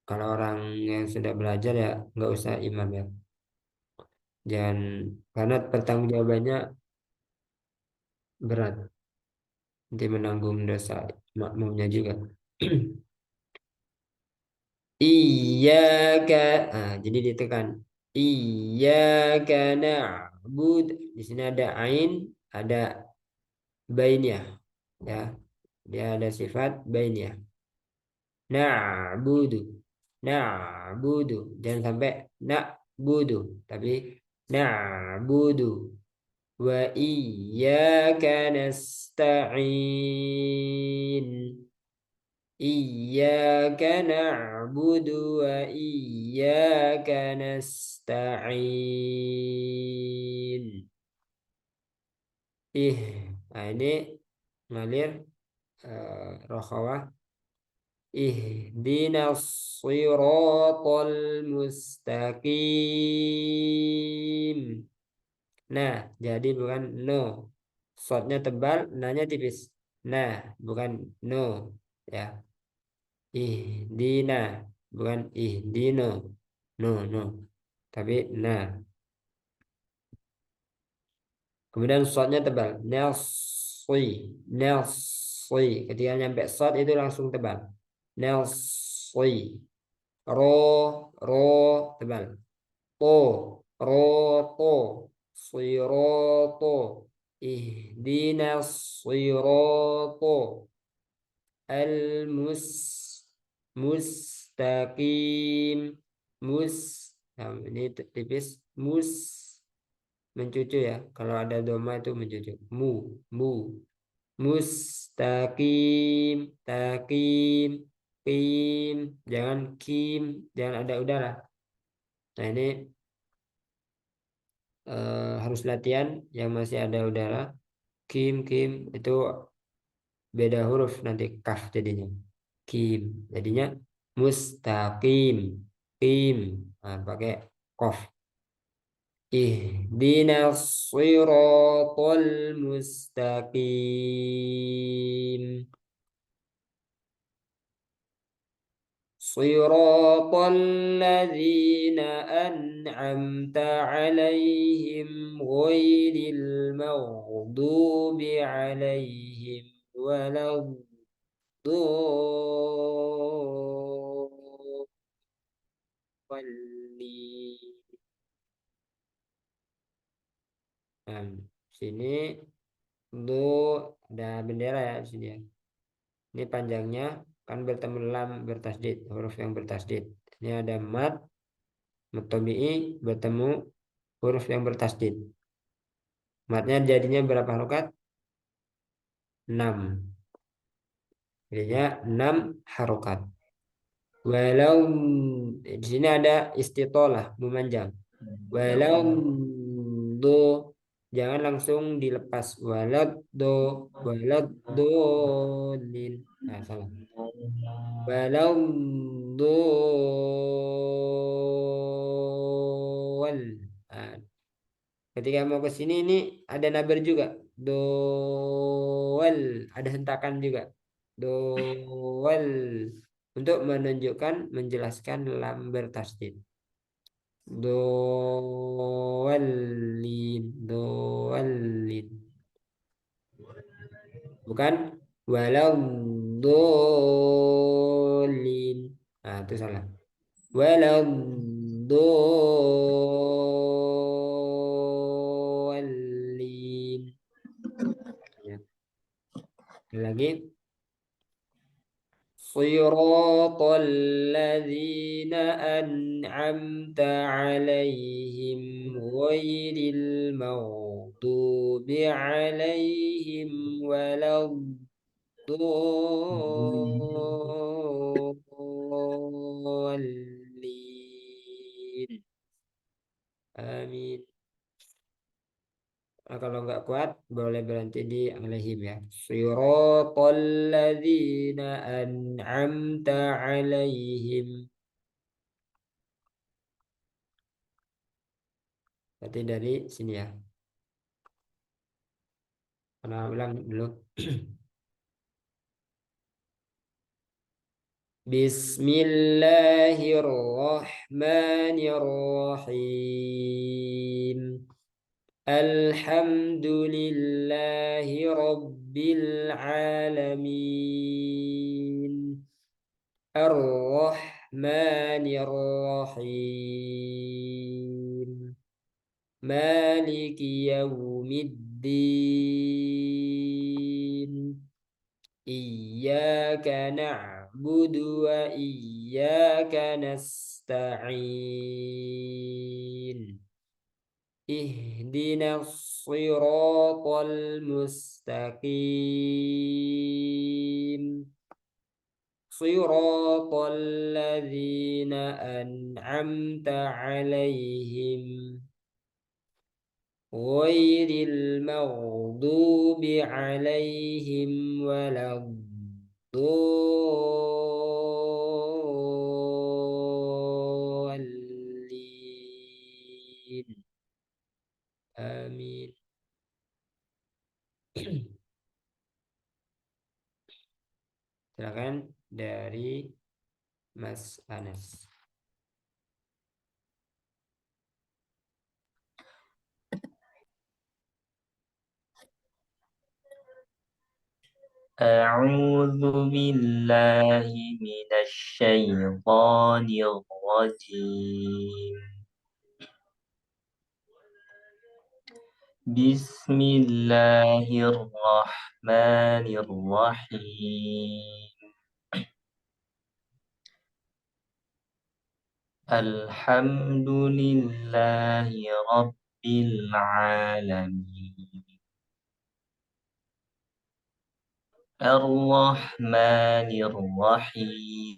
kalau orang yang sudah belajar ya nggak usah imam ya. Jangan karena pertanggungjawabannya berat. Nanti menanggung dosa makmumnya juga. Iyyaka, jadi ditekan. Iyyaka na'bud. Di sini ada ain, ada bainiyah, ya. Dia ada sifat bainiyah. Na'budu, na'budu. Jangan sampai na'budu, tapi na'budu. Wa iyyaka nasta'in. Iyyaka na'budu wa iyyaka nasta'in. Nah ini ngalir rokhawah. Ihdinas siratal mustaqim. Nah, jadi bukan no. Shotnya tebal, nanya tipis. Nah, bukan no. Ya. Ihdina bukan ihdino no tapi nah kemudian shotnya tebal nelsi ketika nyampe shot itu langsung tebal nelsi ro ro tebal to ro to siroto ihdina siroto al mustaqim mus nah, ini tipis mus mencucu ya kalau ada doma itu mencucu mu mustaqim takim kim jangan kim jangan ada udara nah ini harus latihan yang masih ada udara kim itu beda huruf nanti kaf jadinya kim jadinya mustaqim kim nah, pakai qaf ihdinas siratal mustaqim siratal ladzina an'amta alaihim ghairil maghdubi alaihim waladdallin. Nah, sini do ada bendera ya di sini ya. Ini panjangnya kan bertemu lam bertasdid, huruf yang bertasdid. Ini ada mat, matobi'i bertemu huruf yang bertasdid. Matnya jadinya berapa harokat? 6. Jadinya 6 harokat. Walau di sini ada istitolah memanjang. Walau do jangan langsung dilepas. Walad dolin. Nah, salah. Walau dol. Nah, Ketika mau ke sini ini ada nabir juga. Dowel, ada hentakan juga. Dowel untuk menunjukkan menjelaskan lam bertasdid. Dowelin, dowelin. Bukan walau dolin. Nah, itu salah. Walau dolin. Ya. Lagi. صراط الذين أنعمت عليهم غير المغضوب عليهم ولا الضالين آمين. Nah, kalau nggak kuat boleh berhenti di alaihim ya. Siratal ladzina an'amta alaihim. Berarti dari sini ya. Karena ulang dulu. Bismillahirrahmanirrahim. Alhamdulillahi rabbil alamin. Ar-Rahmanir-Rahim. Maliki yaumiddin. Iyyaka na'budu wa iyyaka nasta'in. Ihdinas siratal mustaqim. صراط الذين أنعمت عليهم غير المغضوب عليهم ولا الضالين آمين. Silakan dari Mas Anas. أعوذ بالله من الشيطان الرجيم. بسم الله الرحمن الرحيم. الحمد لله رب العالمين. الرحمن الرحيم.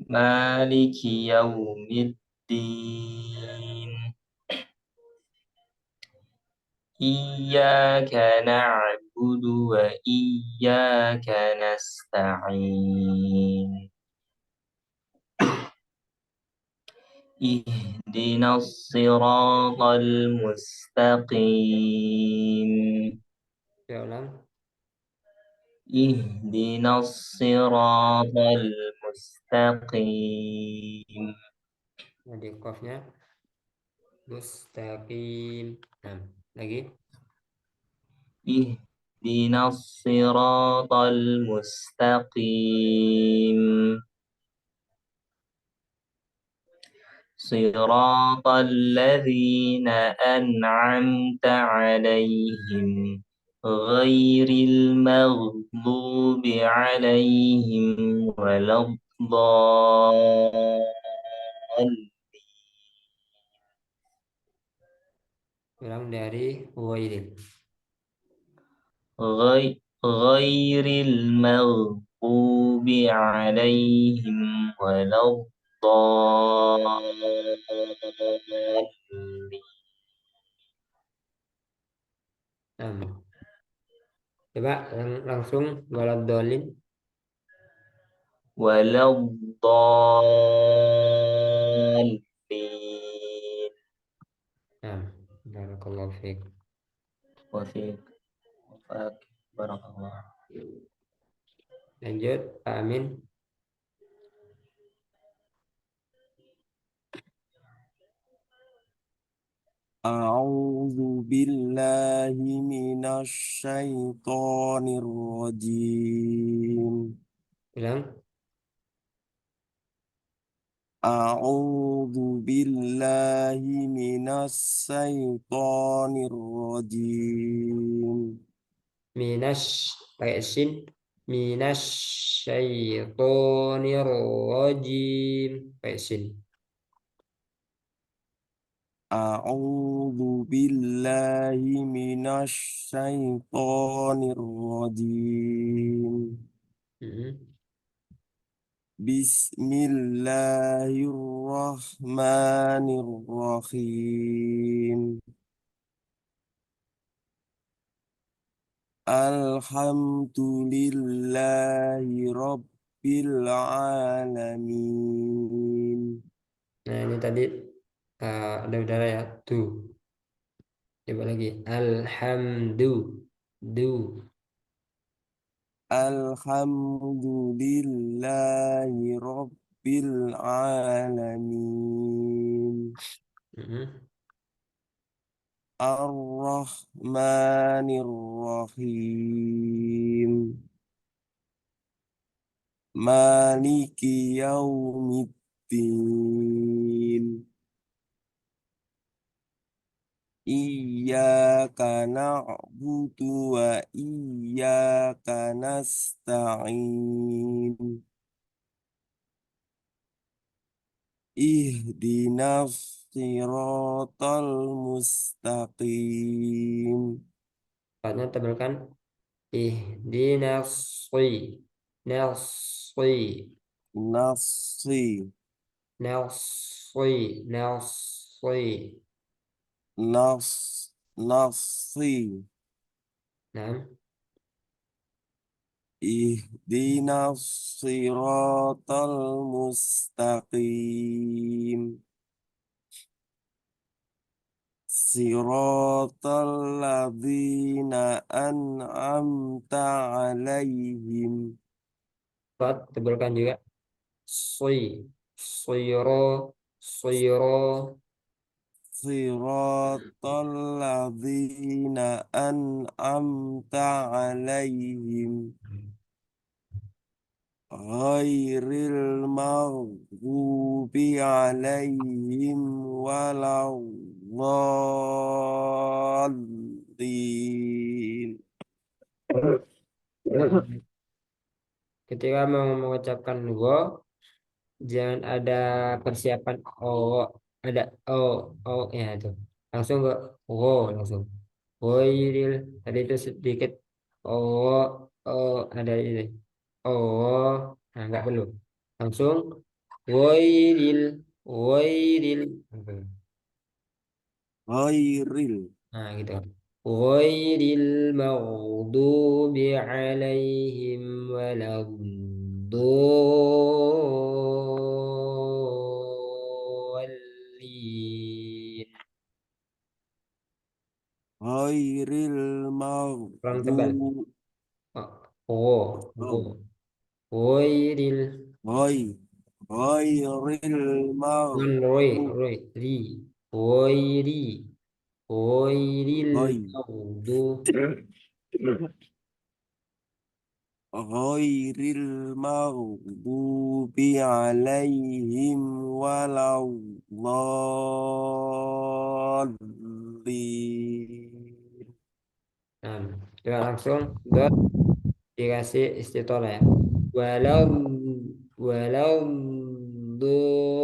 مالك يوم الدين. إياك نعبد وإياك نستعين. اهدنا الصراط المستقيم. اهدنا الصراط المستقيم. Jadi qafnya mustaqim. Nah, lagi. اهدنا الصراط المستقيم. صراط الذين أنعمت عليهم غير المغضوب عليهم ولا الضالين. Ulang dari ghairil. غير المغضوب عليهم ولا الضالين. Coba langsung waladhdallin. ولا الضالين. Barakallahu fiik. Wafik. Wafak. Barakallah. Lanjut, Pak Amin. أعوذ بالله من الشيطان الرجيم Bilang. أعوذ بالله من الشيطان الرجيم Minas pakai sin. Minas syaitonir rajim pakai sin. أعوذ بالله من الشيطان الرجيم Mm-mm. بسم الله الرحمن الرحيم الحمد لله رب العالمين Nah, ini tadi ada udara ya. Tuh. Coba lagi. Alhamdu. Du. الحمد لله رب العالمين Mm-mm. الرحمن الرحيم مالك يوم الدين إياك نعبد وإياك نستعين اهدنا الصراط المستقيم Partnya tebalkan. Ihdinas shi. Nasri. نصي Nasri. Nasri. نص نصي Nah. اهدنا الصراط المستقيم صراط الذين أنعمت عليهم Buat tebalkan juga. Sui. Suyro. Suyro. صراط الذين أنعمت عليهم غير المغضوب عليهم ولا الضالين Ketika mau mengucapkan wa, jangan ada persiapan ada ya itu. Langsung ke langsung. Wairil tadi itu sedikit ada ini. Nah nggak perlu. Langsung wairil wairil. غير Nah gitu. Ghairil maghdubi alaihim waladdallin. غير Kurang tebal. المغضوب Ghairil غير غير non roy المغضوب roy ri. Ghairi ghairil غير maghdubi غير المغضوب عليهم ولا الضالين Nah, coba langsung dot dikasih istitolah ya. Walau walau dolin.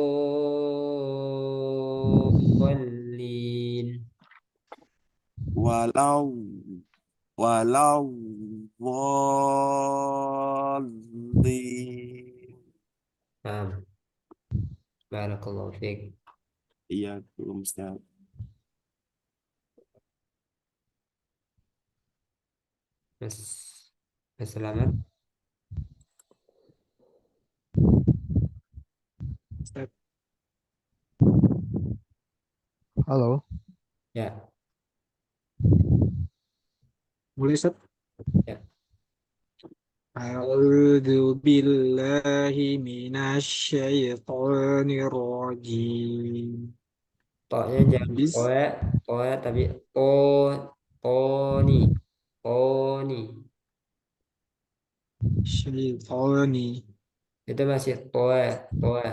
ولو ولو الضالين Nah, barakallahu fiik. iya belum Ustaz. Mas, Mas Selamat. Halo, Ya, Mulai Ustaz. Ya. A'udzu billahi minasyaitonir rajim. Toknya jangan Bis poe, poe tapi po, poni, poni. syaitani Itu masih poe, poe.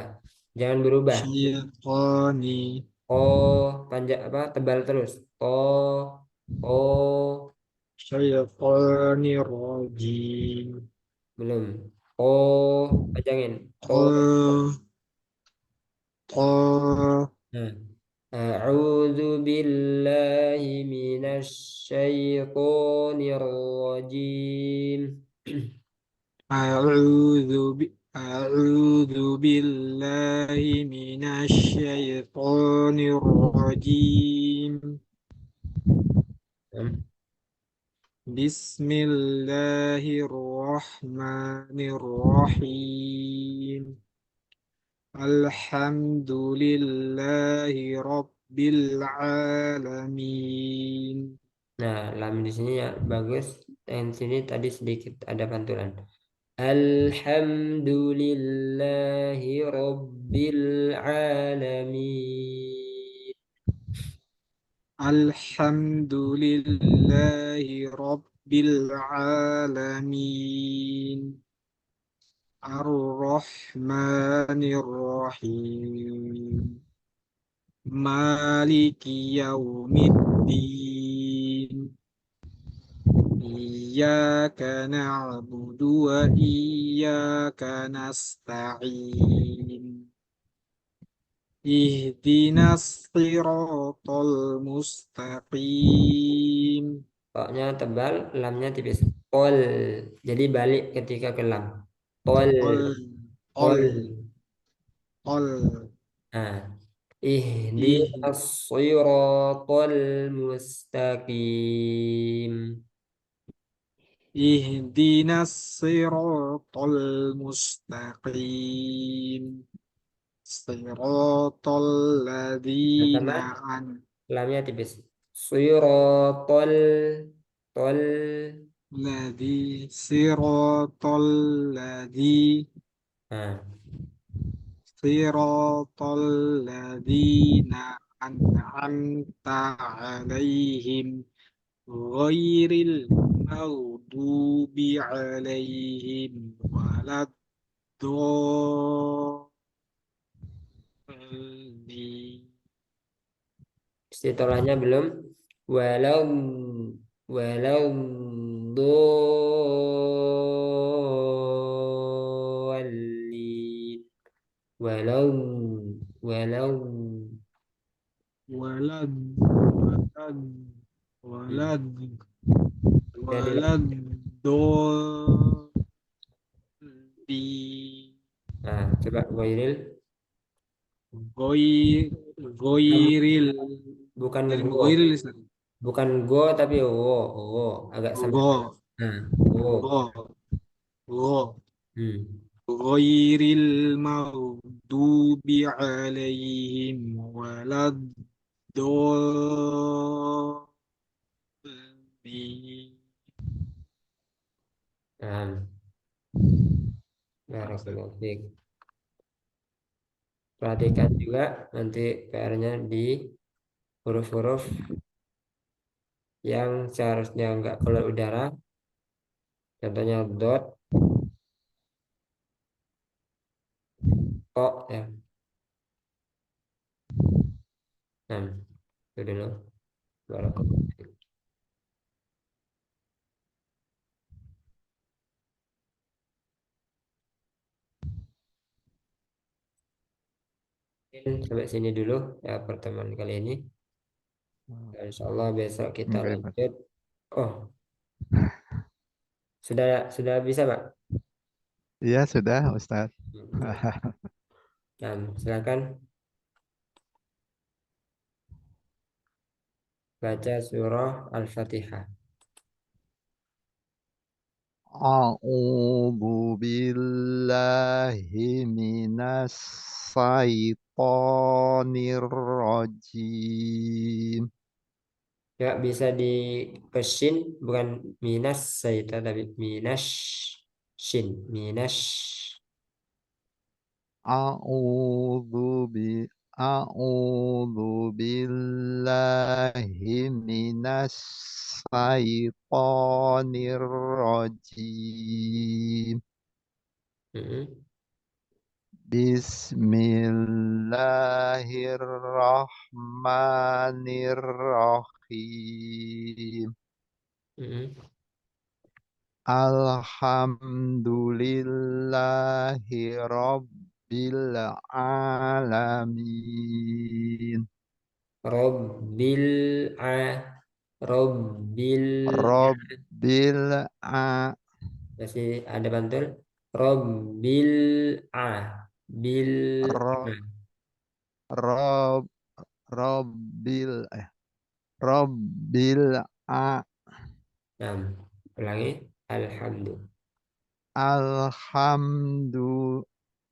Jangan berubah. syaitani Oh, panjang apa? Tebal terus. Oh, oh, syaitani rajim. belum. Oh, panjangin. Oh. Ta ta Nah. A'udzu billahi minasyaitonir rajim. a'udzu billahi minasyaitonir rajim. Hmm. Bismillahirrahmanirrahim. Alhamdulillahi Rabbil Alamin. Nah, lam di sini ya bagus. Dan sini tadi sedikit ada pantulan. Alhamdulillahi Rabbil Alamin. Alhamdulillahi Rabbil Alamin. Ar-Rahmanir Rahim. Maliki Yaumiddin. Iyyaka na'budu wa iyyaka nasta'in. Ihdinas siratal mustaqim. Pokoknya tebal, lamnya tipis. Pol. Jadi balik ketika ke lam. Pol, Ol, ol, pol. ol. Nah, Ih, ihdinas siratal mustaqim. ihdinas siratal mustaqim. Siratal Nah, sama ladzina an lamnya tipis. Siratal, tol. ladzi siratal ladzi Nah, siratal ladzina an'amta alaihim ghairil maghdubi alaihim waladdallin. istitolahnya belum. Walau, walau dolin. Walau, walau. walad walad Hmm. walad Jadi, walad dolin. nah, coba Goiril. Goi Kamu goiril bukan dari go, goiril Ustaz. bukan go tapi wo, wo, agak sama. Go Nah, wo. go go Hmm. ghairil maghdubi alaihim waladdallin. Nah, barakallahu fiik. Perhatikan juga nanti PR-nya di huruf-huruf yang seharusnya nggak keluar udara. Contohnya dot, kok, ya. Nah, itu dulu. Barakallahu fiik. Mungkin sampai sini dulu ya pertemuan kali ini. Insya Allah besok kita Oke, Pak. lanjut. Oh, sudah bisa, Pak? Iya, sudah, Ustadz. Nah, silakan baca surah Al-Fatihah. A'udzu billahi minas syaitonir rajim. Ya bisa di pesin, bukan minas saita tapi minas shin, minas. A'udzu bi A'udzu billahi minas syaitonir rajim. Mm-mm. Bismillahirrahmanirrahim. Mm-mm. Alhamdulillahi Rabbil Alamin. Robbil a Robbil Rabbil A masih ada bantul. Robbil a bil a. Rob Rob Rabbil Rabbil A Nah, ulangi. Alhamdulillah. Alhamdu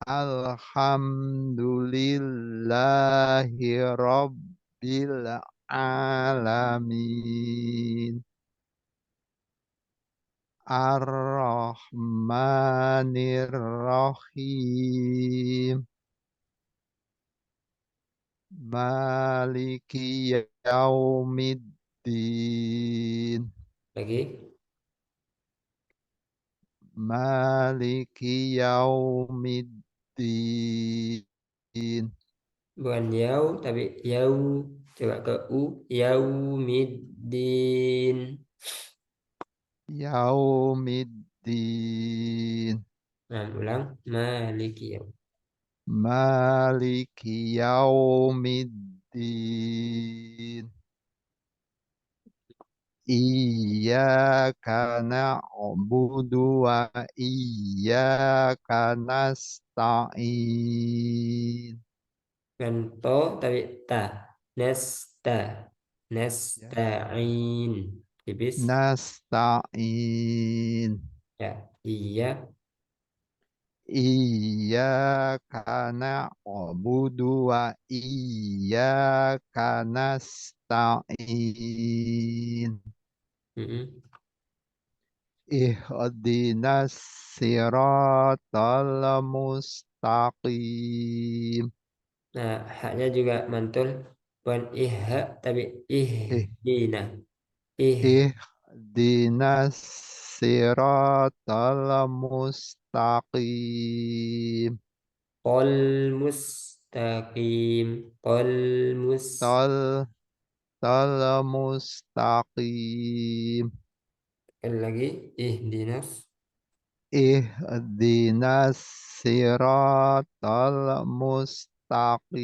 Alhamdulillahi Rabbil Alamin. Ar-Rahmanir-Rahim. Maliki Yaumiddin. Lagi. Maliki Yaumiddin. Bukan yau tapi yau. Coba ke u. Yaumiddin. Yaumiddin. Nah, ulang. Maliki yau. Maliki Yaumiddin. Iyyaka na'budu wa iyyaka nasta'in. Bukan to tapi ta. Nesta. Ya. Nesta'in. Tipis. Nasta'in. Ya. Iya. Iyyaka na'budu wa iyyaka nasta'in. Mm-mm. Ihdinas siratal mustaqim. Nah, haknya juga mantul. Bukan ihha tapi Eh, ihdina. Ih. Ihdinas siratal mustaqim. Qol mustaqim. Qol mus. Tal tal mustaqim. Sekali lagi. Ihdinas. Ihdinas siratal mustaqim.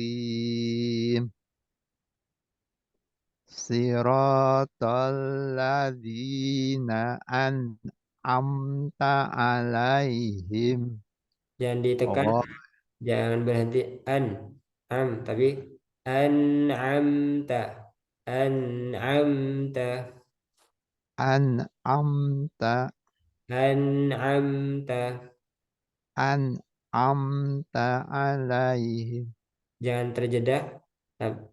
Siratal ladzina an'amta alaihim. Jangan ditekan. Oh, Jangan berhenti an. Am. Tapi an'amta. An'amta. an'amta An'amta. an'amta alaihim. Jangan terjeda.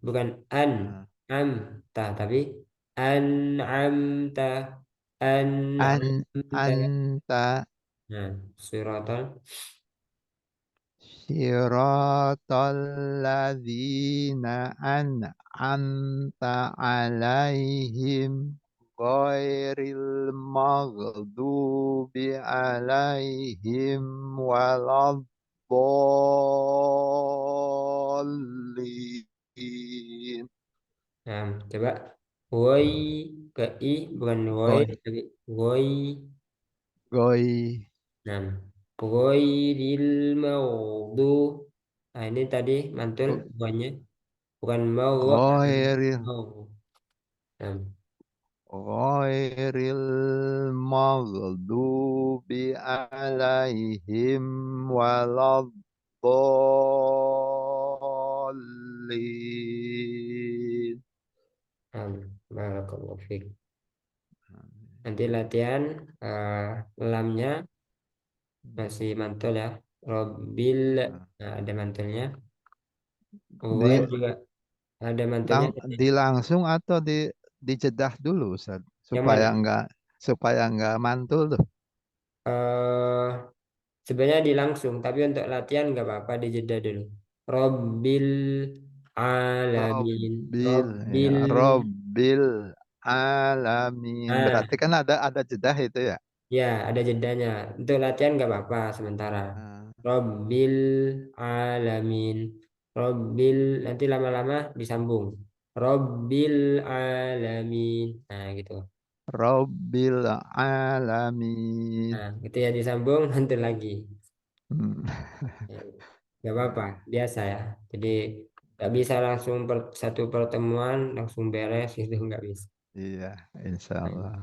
Bukan an. Ah. Amta. Tapi an'amta. An An'amta. anta Nah, suratul. siratal ladzina an'amta alaihim ghairil maghdubi alaihim waladdallin. Nah, coba woi ke i bukan woi Goy tapi woi. goy Nah, ghairil maghdu. Nah, ini tadi mantul bukannya bukan mau tapi ghairil mau. Nah, ghairil maghdubi alaihim waladdallin. barakallahu fiik. Nanti latihan lamnya masih mantul ya. Robil, nah, ada mantulnya. Di Wal juga ada mantulnya. di langsung atau di dijedah dulu Ustaz, Yang mana? supaya nggak mantul tuh. eh Sebenarnya dilangsung, tapi untuk latihan nggak apa-apa dijeda dulu. Robbil alamin. Robbil ya, Robbil. Robbil alamin. Ah, Berarti kan ada jedah itu ya. ya ada jedanya. Untuk latihan nggak apa-apa sementara. Nah, Robbil alamin. Robbil nanti lama-lama disambung. Robbil alamin. Nah gitu. Robbil alamin. Nah, itu ya disambung nanti lagi. Hmm, Ya, nggak apa-apa, biasa ya. Jadi nggak bisa langsung satu pertemuan langsung beres itu nggak bisa. iya, insya Nah, Allah.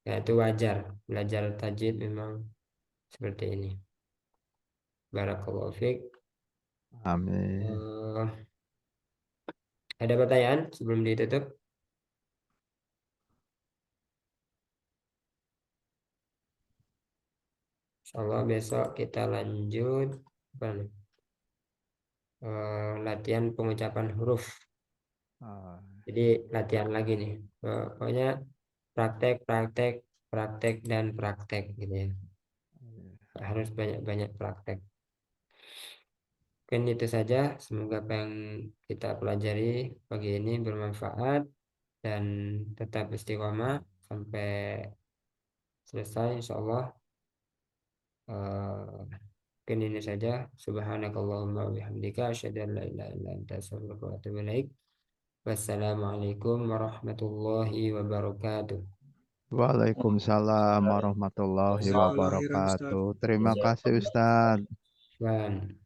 ya itu wajar. Belajar tajwid memang seperti ini. Barakallahu fiik. Amin. Eh, ada pertanyaan sebelum ditutup? Insyaallah besok kita lanjut apa nih? Latihan pengucapan huruf. Oh, Jadi latihan lagi nih. Pokoknya praktek, praktek, praktek dan praktek gitu ya. iya. Harus banyak-banyak praktek. Mungkin itu saja. Semoga apa yang kita pelajari pagi ini bermanfaat dan tetap istiqomah sampai selesai insya Allah. Mungkin ini saja. Subhanakallahumma wa bihamdika asyhadu an la ilaha illa anta astaghfiruka wa atubu ilaik. Wassalamualaikum warahmatullahi wabarakatuh. Waalaikumsalam warahmatullahi Jazakallah khairan Ustaz. wabarakatuh. Terima kasih Ustaz. Wan.